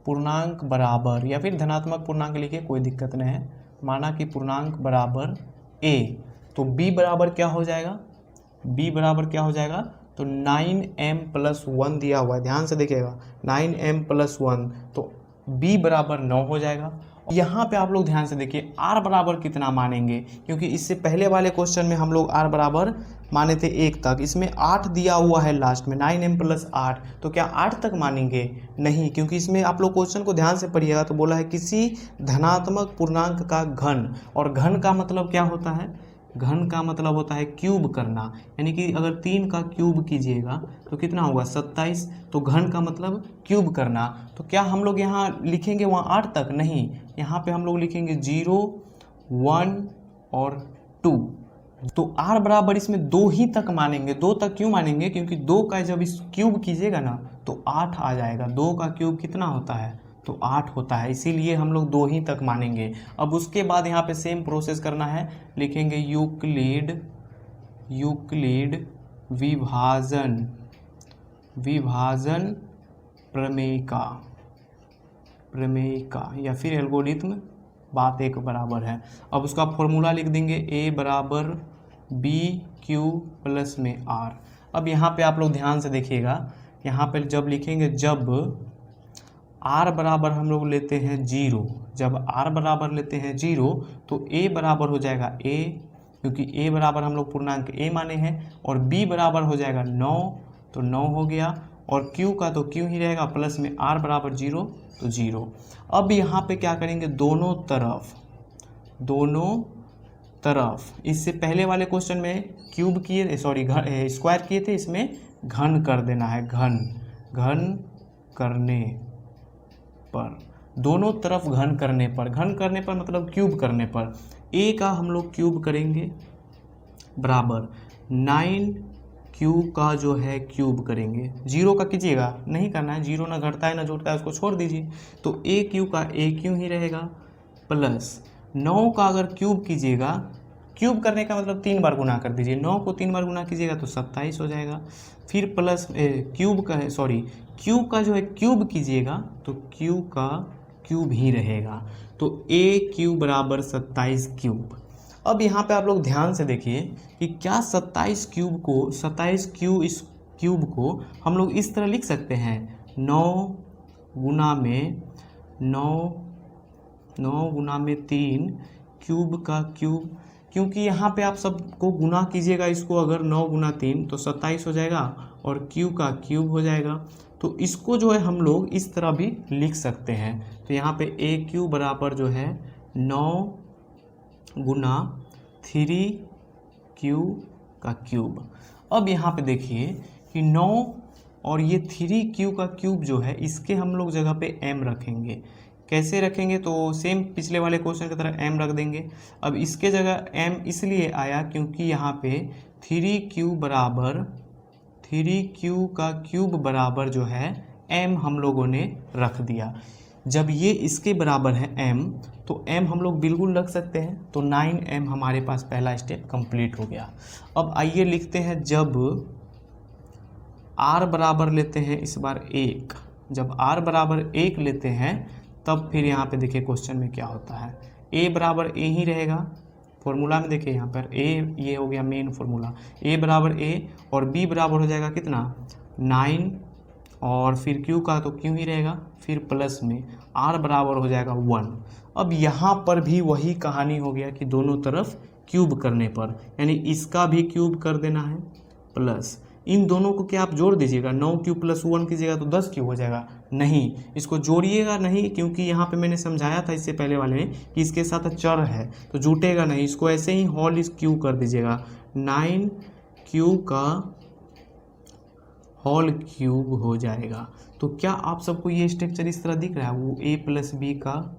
पूर्णांक बराबर, या फिर धनात्मक पूर्णांक लिखिए कोई दिक्कत नहीं है, माना कि पूर्णांक बराबर a, तो b बराबर क्या हो जाएगा, b बराबर क्या हो जाएगा, तो 9m+1 दिया हुआ है, ध्यान से देखिएगा 9m+1, तो b बराबर 9 हो जाएगा। यहाँ पे आप लोग ध्यान से देखिए r बराबर कितना मानेंगे, क्योंकि इससे पहले वाले क्वेश्चन में हम लोग r बराबर माने थे 1 तक, इसमें 8 दिया हुआ है लास्ट में, 9m+8, तो क्या 8 तक मानेंगे, नहीं, क्योंकि इसमें आप लोग क्वेश्चन को ध्यान से पढ़िएगा तो बोला है किसी धनात्मक पूर्णांक का घन, और घन का मतलब क्या होता है, घन का मतलब होता है क्यूब करना, यानी कि अगर 3 का क्यूब कीजिएगा तो कितना होगा 27, तो घन का मतलब क्यूब करना। तो क्या हम लोग यहाँ लिखेंगे वहाँ 8 तक, नहीं, यहाँ पे हम लोग लिखेंगे 0, 1 और 2, तो r बराबर इसमें 2 ही तक मानेंगे। 2 तक क्यों मानेंगे, क्योंकि 2 का जब इस क्यूब कीजिएगा ना तो 8 आ जाएगा, 2 का क्यूब कितना होता है, तो 8 होता है, इसीलिए हम लोग 2 ही तक मानेंगे। अब उसके बाद यहाँ पे सेम प्रोसेस करना है, लिखेंगे यूक्लिड विभाजन प्रमेय का या फिर एल्गोरिथ्म, बात एक बराबर है। अब उसका फॉर्मूला लिख देंगे a बराबर BQ+ में r। अब यहाँ पे आप लोग ध्यान से देखिएगा, यहाँ पे जब लिखेंगे, जब r बराबर हम लोग लेते हैं 0, जब r बराबर लेते हैं 0 तो a बराबर हो जाएगा a, क्योंकि a बराबर हम लोग पूर्णांक a माने हैं, और b बराबर हो जाएगा 9, तो 9 हो गया, और q का तो q ही रहेगा, प्लस में r बराबर 0 तो 0। अब यहाँ पे क्या करेंगे, दोनों तरफ, इससे पहले वाले क्वेश्चन में क्यूब किए, सॉरी स्क्वायर किए थे, इसमें घन कर देना है, घन करने पर, दोनों तरफ घन करने पर मतलब क्यूब करने पर, a का हम लोग क्यूब करेंगे बराबर 9q का जो है क्यूब करेंगे, 0 का कीजिएगा, नहीं करना है, 0 ना घटता है ना जुड़ता है, उसको छोड़ दीजिए, तो a का a ही रहेगा, प्लस 9 का अगर क्यूब कीजिएगा, क्यूब करने का मतलब 3 बार गुना कर दीजिए, 9 को 3 बार गुना कीजिएगा तो 27 हो जाएगा, फिर प्लस क्यू का जो है क्यूब कीजिएगा तो क्यू का क्यूब ही रहेगा, तो AQ बराबर 27 क्यूब। अब यहाँ पे आप लोग ध्यान से देखिए कि क्या 27 क्यूब को हम लोग इस तरह लिख सकते हैं, 9 गुना में 3 क्यूब का क्यूब, क्योंकि यहाँ पे आप सबको गुना कीजिएगा इसको, अगर 9 गुना 3 तो 27 हो जाएगा, और क्यू का क्यूब हो जाएगा, तो इसको जो है हम लोग इस तरह भी लिख सकते हैं। तो यहाँ पे AQ बराबर जो है 9 गुना 3Q का क्यूब। अब यहाँ पे देखिए कि 9 और ये 3Q का क्यूब जो है, इसके हम लोग जगह पे m रखेंगे। कैसे रखेंगे, तो सेम पिछले वाले क्वेश्चन की तरह m रख देंगे। अब इसके जगह m इसलिए आया क्योंकि यहाँ पे 3Q का क्यूब बराबर जो है m हम लोगों ने रख दिया। जब ये इसके बराबर है m, तो m हम लोग बिल्कुल रख सकते हैं, तो 9m हमारे पास पहला स्टेप कंप्लीट हो गया। अब आइए लिखते हैं, जब r बराबर लेते हैं इस बार 1, जब r बराबर 1 लेते हैं तब फिर यहाँ पे देखिए क्वेश्चन में क्या होता है, a बराबर a ही रहेगा, फॉर्मूला में देखिए यहाँ पर a, ये हो गया मेन फॉर्मूला, a बराबर a और b बराबर हो जाएगा कितना 9, और फिर q का तो q ही रहेगा, फिर प्लस में r बराबर हो जाएगा 1। अब यहाँ पर भी वही कहानी हो गया कि दोनों तरफ क्यूब करने पर, यानी इसका भी क्यूब कर देना है, प्लस इन दोनों को क्या आप जोड़ दीजिएगा, 9Q + 1 कीजिएगा तो 10Q हो जाएगा, नहीं इसको जोड़िएगा नहीं, क्योंकि यहाँ पे मैंने समझाया था इससे पहले वाले में कि इसके साथ चर है तो जुटेगा नहीं, इसको ऐसे ही होल क्यू कर दीजिएगा, 9Q का होल क्यूब हो जाएगा। तो क्या आप सबको ये स्ट्रक्चर इस तरह दिख रहा है, वो a + b का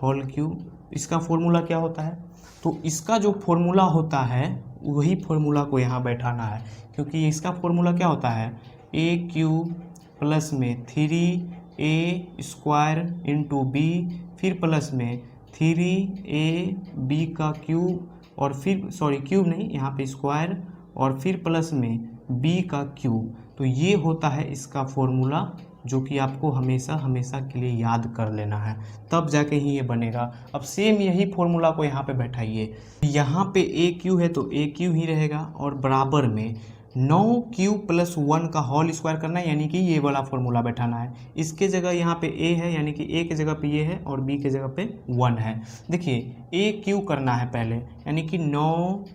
होल क्यूब, इसका फॉर्मूला क्या होता है, तो इसका जो फॉर्मूला होता है वही फॉर्मूला को यहाँ बैठाना है, क्योंकि इसका फॉर्मूला क्या होता है, ए क्यूब प्लस में 3a² इंटू बी, फिर प्लस में 3ab का क्यूब, और फिर सॉरी क्यूब नहीं, यहाँ पे स्क्वायर, और फिर प्लस में b का क्यूब। तो ये होता है इसका फॉर्मूला, जो कि आपको हमेशा हमेशा के लिए याद कर लेना है, तब जाके ही ये बनेगा। अब सेम यही फॉर्मूला को यहाँ पे बैठाइए, यहाँ पे ए क्यू है तो ए क्यू ही रहेगा, और बराबर में 9q प्लस 1 का होल स्क्वायर करना है, यानी कि ये वाला फॉर्मूला बैठाना है। इसके जगह यहाँ पे a है, यानी कि a के जगह पे ये है और b के जगह पे 1 है। देखिए a क्यू करना है पहले, यानी कि 9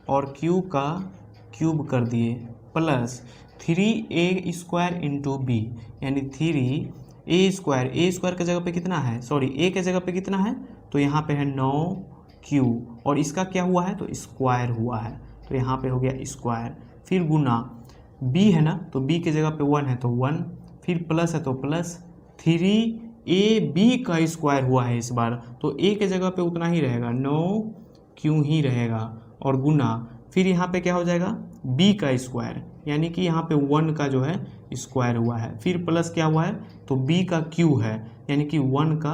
और q का क्यूब कर दिए, प्लस 3a² इंटू बी, यानी 3a², a² के जगह पे कितना है, सॉरी a के जगह पे कितना है, तो यहाँ पे है 9q, और इसका क्या हुआ है, तो स्क्वायर हुआ है, तो यहाँ पे हो गया स्क्वायर। फिर गुना b है ना, तो b के जगह पे 1 है तो 1, फिर प्लस है तो प्लस 3ab का स्क्वायर हुआ है इस बार, तो a के जगह पे उतना ही रहेगा, 9q ही रहेगा, और गुना फिर यहाँ पे क्या हो जाएगा, b का स्क्वायर, यानी कि यहाँ पे 1 का जो है स्क्वायर हुआ है, फिर प्लस क्या हुआ है, तो b का क्यूब है, यानी कि 1 का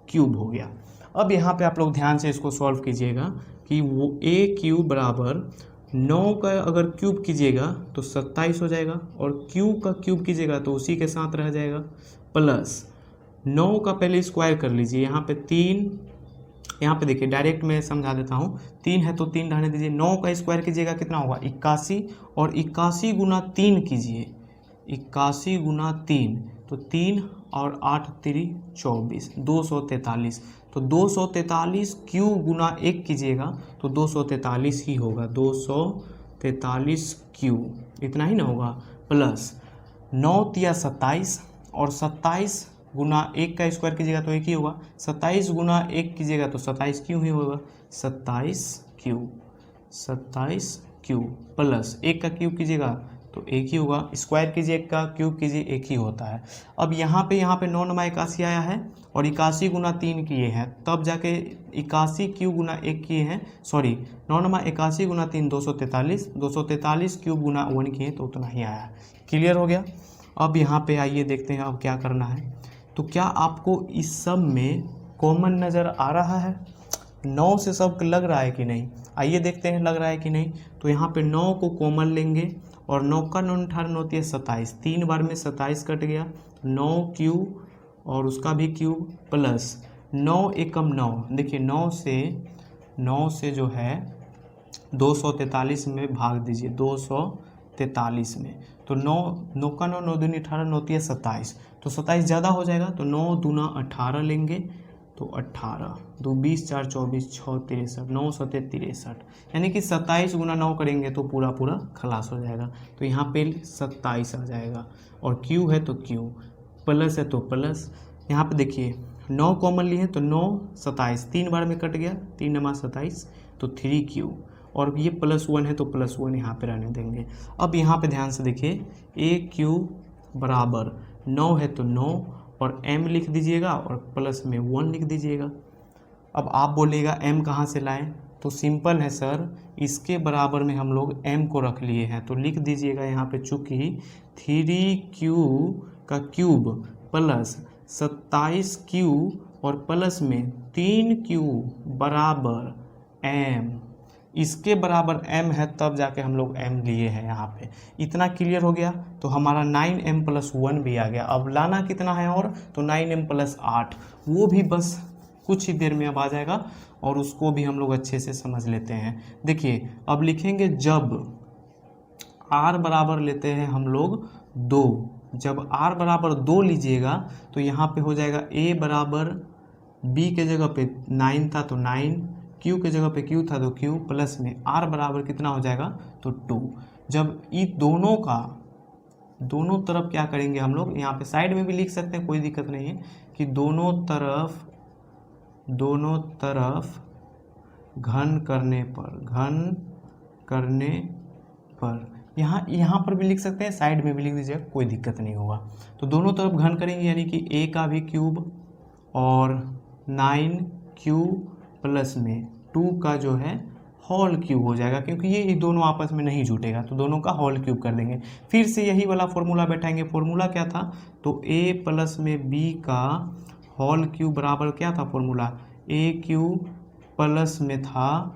क्यूब हो गया। अब यहाँ पे आप लोग ध्यान से इसको सॉल्व कीजिएगा कि वो a क्यूब बराबर 9 का अगर क्यूब कीजिएगा तो 27 हो जाएगा, और q का क्यूब कीजिएगा तो उसी के साथ रह जाएगा, प्लस 9 का पहले स्क्वायर कर लीजिए, यहाँ पे 3, यहाँ पे देखिए डायरेक्ट मैं समझा देता हूँ, 3 है तो 3 रहने दीजिए, 9 का स्क्वायर कीजिएगा कितना होगा 81, और 81 गुना 3 कीजिए, 81 गुना 3, तो 3 और 8 3 24, 243, तो 243 क्यूब गुना 1 कीजिएगा तो 243 ही होगा, 243 क्यूब, इतना ही ना होगा, प्लस 9 तिया 27, और 27 गुना 1 का स्क्वायर कीजिएगा तो 1 ही होगा, 27 गुना 1 कीजिएगा तो 27 क्यूब ही होगा, 27 क्यूब प्लस 1 का क्यूब कीजिएगा तो 1 ही होगा, स्क्वायर कीजिए 1 का क्यूब कीजिए 1 ही होता है। अब यहाँ पे 9 नमा 81 आया है, और 81 गुना 3 किए हैं, तब जाके 81 क्यूब गुना 1 किए हैं, सॉरी 9 नमा 81 गुना 3 243 क्यूब गुना 1 किए तो उतना ही आया। क्लियर हो गया। अब यहाँ पे आइए देखते हैं अब क्या करना है। तो क्या आपको इस सब में कॉमन नज़र आ रहा है, 9 से सब लग रहा है कि नहीं, आइए देखते हैं लग रहा है कि नहीं। तो यहाँ पे 9 को कॉमन लेंगे, और 9 का 9 18 होती है 27, 3 बार में 27 कट गया, 9 क्यूब और उसका भी क्यूब, प्लस 9 एकम 9, देखिए 9 से जो है 243 में भाग दीजिए, 243 में, तो 9 का 9 दूनी 18 होती है 27, तो 27 ज़्यादा हो जाएगा, तो 9 दूना 18 लेंगे, तो 18 2 20 4 24 6 63 9 सते 63, यानी कि 27 गुना 9 करेंगे तो पूरा खलास हो जाएगा, तो यहाँ पे 27 आ जाएगा, और क्यू है तो क्यू, प्लस है तो प्लस, यहाँ पे देखिए 9 कॉमन लिए हैं तो 9 27, 3 बार में कट गया, 3 नमा 27, तो 3q, और ये +1 है तो +1 यहाँ पे रहने देंगे। अब यहाँ पे ध्यान से देखिए, a क्यू बराबर 9 है तो 9, और m लिख दीजिएगा और प्लस में 1 लिख दीजिएगा। अब आप बोलिएगा m कहाँ से लाएं, तो सिंपल है सर, इसके बराबर में हम लोग m को रख लिए हैं, तो लिख दीजिएगा यहाँ पे, चूँकि 3q का क्यूब प्लस 27q और प्लस में 3q बराबर m, इसके बराबर m है, तब जाके हम लोग m लिए हैं यहाँ पे। इतना क्लियर हो गया। तो हमारा 9m + 1 भी आ गया। अब लाना कितना है, और तो 9m + 8, वो भी बस कुछ ही देर में अब आ जाएगा, और उसको भी हम लोग अच्छे से समझ लेते हैं। देखिए अब लिखेंगे, जब r बराबर लेते हैं हम लोग 2, जब r बराबर 2 लीजिएगा तो यहाँ पे हो जाएगा a बराबर b के जगह पे 9 था तो 9, q के जगह पे q था तो q, प्लस में r बराबर कितना हो जाएगा, तो 2। जब ये दोनों तरफ क्या करेंगे हम लोग, यहाँ पे साइड में भी लिख सकते हैं, कोई दिक्कत नहीं है, कि दोनों तरफ घन करने पर यहाँ पर भी लिख सकते हैं, साइड में भी लिख दीजिएगा, कोई दिक्कत नहीं होगा। तो दोनों तरफ घन करेंगे, यानी कि a का भी क्यूब और 9q प्लस में 2 का जो है होल क्यूब हो जाएगा, क्योंकि ये दोनों आपस में नहीं जुटेगा तो दोनों का होल क्यूब कर देंगे। फिर से यही वाला फॉर्मूला बैठाएंगे। फॉर्मूला क्या था, तो a प्लस में b का होल क्यूब बराबर क्या था फॉर्मूला, a क्यूब प्लस में था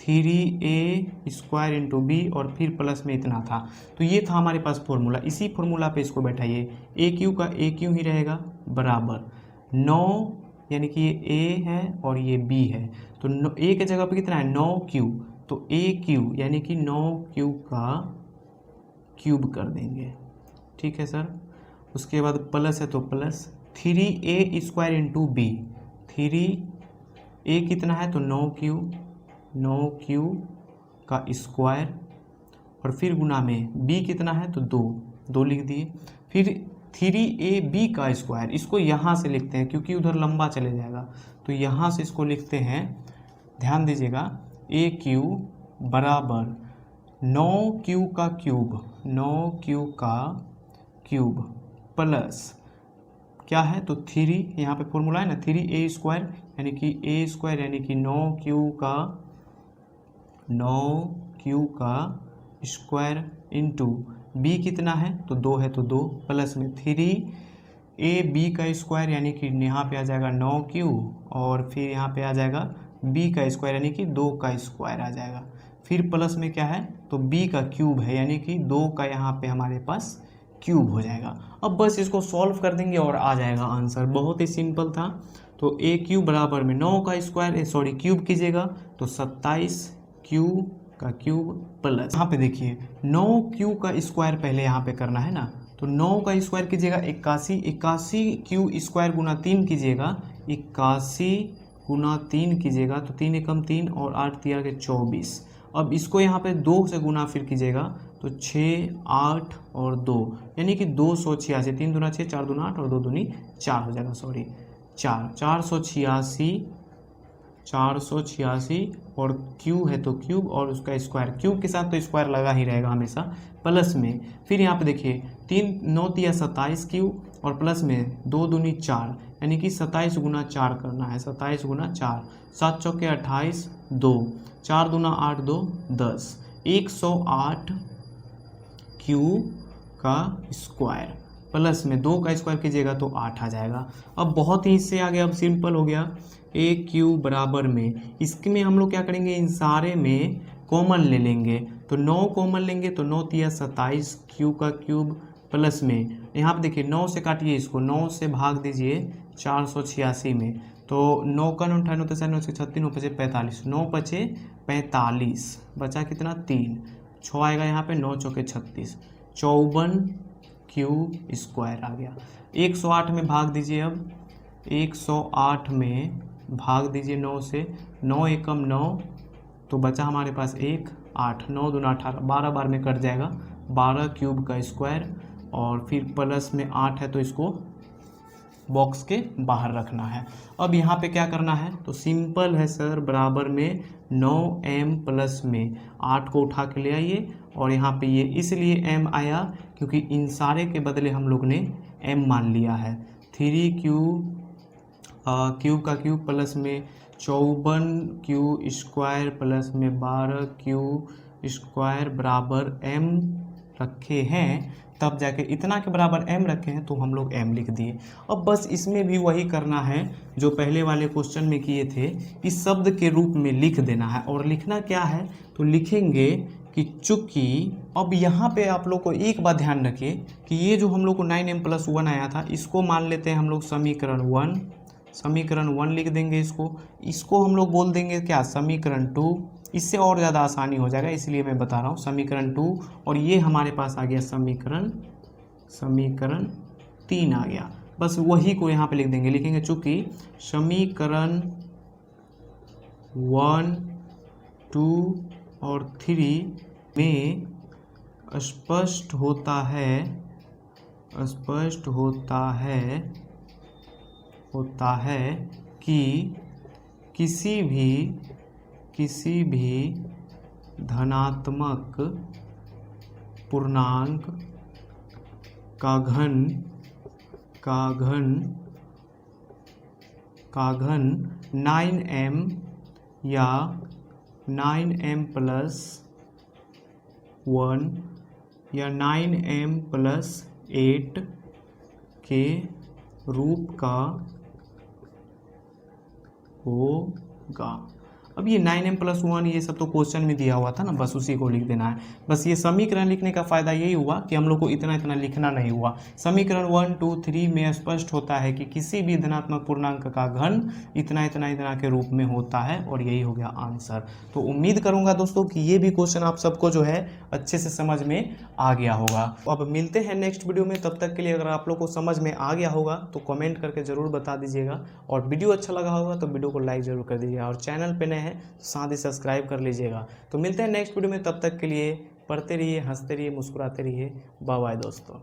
3a स्क्वायर इंटू बी और फिर प्लस में इतना था। तो ये था हमारे पास फॉर्मूला। इसी फॉर्मूला पे इसको बैठाइए, ए क्यू का ए क्यू ही रहेगा बराबर 9, यानी कि ये a है और ये b है, तो a के जगह पे कितना है 9 क्यू, तो a क्यू यानी कि 9 क्यू का क्यूब कर देंगे। ठीक है सर। उसके बाद प्लस है तो plus 3a square into B, 3a कितना है तो 9 क्यू का स्क्वायर और फिर गुना में b कितना है तो 2 लिख दिए। फिर 3ab का स्क्वायर, इसको यहाँ से लिखते हैं क्योंकि उधर लंबा चले जाएगा, तो यहाँ से इसको लिखते हैं, ध्यान दीजिएगा, a क्यू बराबर 9 क्यू का क्यूब प्लस क्या है तो 3, यहाँ पे फॉर्मूला है ना 3a स्क्वायर यानी कि a स्क्वायर यानी कि 9 क्यू का स्क्वायर इंटू b कितना है तो 2 है तो 2 प्लस में 3ab का स्क्वायर यानी कि यहाँ पे आ जाएगा 9 क्यू और फिर यहाँ पे आ जाएगा b का स्क्वायर यानी कि 2 का स्क्वायर आ जाएगा। फिर प्लस में क्या है तो b का क्यूब है यानी कि 2 का यहाँ पे हमारे पास क्यूब हो जाएगा। अब बस इसको सॉल्व कर देंगे और आ जाएगा आंसर, बहुत ही सिंपल था। तो a क्यूब बराबर में 9 का स्क्वायर क्यूब कीजिएगा तो 27 क्यू का क्यूब प्लस, यहाँ पे देखिए 9 क्यू का स्क्वायर पहले यहाँ पे करना है ना, तो 9 का स्क्वायर कीजिएगा 81 क्यू स्क्वायर गुना 3 कीजिएगा, 81 गुना 3 कीजिएगा तो 3 एकम 3 और 8 तिया के 24। अब इसको यहाँ पे 2 से गुना फिर कीजिएगा तो 6, 8 और 2 यानी कि 286, 3 दूना 6, 4 दूना 8 और 2 दूनी 4 हो जाएगा, 486 और क्यू है तो क्यूब और उसका स्क्वायर, क्यूब के साथ तो स्क्वायर लगा ही रहेगा हमेशा, प्लस में फिर यहाँ पे देखिए 3 9 तिया 27 क्यू और प्लस में 2 दूनी 4 यानी कि 27 गुना 4 करना है, 27 गुना 4, 7 चौके 28, 2 4 दूना 8, 2 10, 108 क्यू का स्क्वायर प्लस में 2 का स्क्वायर कीजिएगा तो 8 आ जाएगा। अब बहुत ही इससे आगे अब सिंपल हो गया, a क्यू बराबर में इसमें हम लोग क्या करेंगे, इन सारे में कॉमन ले लेंगे, तो 9 कॉमन लेंगे तो 9 तिया 27 क्यू का क्यूब प्लस में यहाँ पे देखिए 9 से काटिए इसको, 9 से भाग दीजिए 486 में, तो 9 का 9 98 9 से 36 9 पचे 45, 9 पचे 45 बचा कितना 3, 6 आएगा यहाँ पे, 9 चौके 36, 54 क्यू स्क्वायर आ गया। 108 में भाग दीजिए, अब 108 में भाग दीजिए 9 से, 9 एकम 9 तो बचा हमारे पास 1, 8, 9 दूना 18, 12 बार में कट जाएगा, 12 क्यूब का स्क्वायर और फिर प्लस में 8 है तो इसको बॉक्स के बाहर रखना है। अब यहाँ पे क्या करना है तो सिंपल है सर, बराबर में 9m प्लस में 8 को उठा के ले आइए और यहाँ पे ये इसलिए m आया क्योंकि इन सारे के बदले हम लोग ने m मान लिया है। 3 क्यूब का क्यूब प्लस में 54 क्यू स्क्वायर प्लस में 12 क्यू स्क्वायर बराबर m रखे हैं, तब जाके इतना के बराबर m रखे हैं तो हम लोग m लिख दिए। अब बस इसमें भी वही करना है जो पहले वाले क्वेश्चन में किए थे, इस शब्द के रूप में लिख देना है। और लिखना क्या है तो लिखेंगे कि चूंकि, अब यहाँ पे आप लोग को एक बात ध्यान रखिए कि ये जो हम लोग को 9m + 1 आया था, इसको मान लेते हैं हम लोग समीकरण 1 लिख देंगे, इसको हम लोग बोल देंगे क्या समीकरण 2, इससे और ज़्यादा आसानी हो जाएगा इसलिए मैं बता रहा हूँ समीकरण 2, और ये हमारे पास आ गया समीकरण 3 आ गया। बस वही को यहाँ पे लिख देंगे, लिखेंगे चूँकि समीकरण 1, 2 और 3 में स्पष्ट होता है कि किसी भी धनात्मक पूर्णांक का घन 9m या 9m+1 या 9m+8 के रूप का होगा। अब ये 9m+1 ये सब तो क्वेश्चन में दिया हुआ था ना, बस उसी को लिख देना है। बस ये समीकरण लिखने का फ़ायदा यही हुआ कि हम लोग को इतना इतना लिखना नहीं हुआ। समीकरण 1, 2, 3 में स्पष्ट होता है कि किसी भी धनात्मक पूर्णांक का घन इतना इतना इतना के रूप में होता है, और यही हो गया आंसर। तो उम्मीद करूँगा दोस्तों कि ये भी क्वेश्चन आप सबको जो है अच्छे से समझ में आ गया होगा। अब मिलते हैं नेक्स्ट वीडियो में, तब तक के लिए अगर आप लोग को समझ में आ गया होगा तो कमेंट करके ज़रूर बता दीजिएगा, और वीडियो अच्छा लगा होगा तो वीडियो को लाइक ज़रूर कर दीजिएगा, और चैनल पे नए हैं तो साथ ही सब्सक्राइब कर लीजिएगा। तो मिलते हैं नेक्स्ट वीडियो में, तब तक के लिए पढ़ते रहिए, हंसते रहिए, मुस्कुराते रहिए। बाय बाय दोस्तों।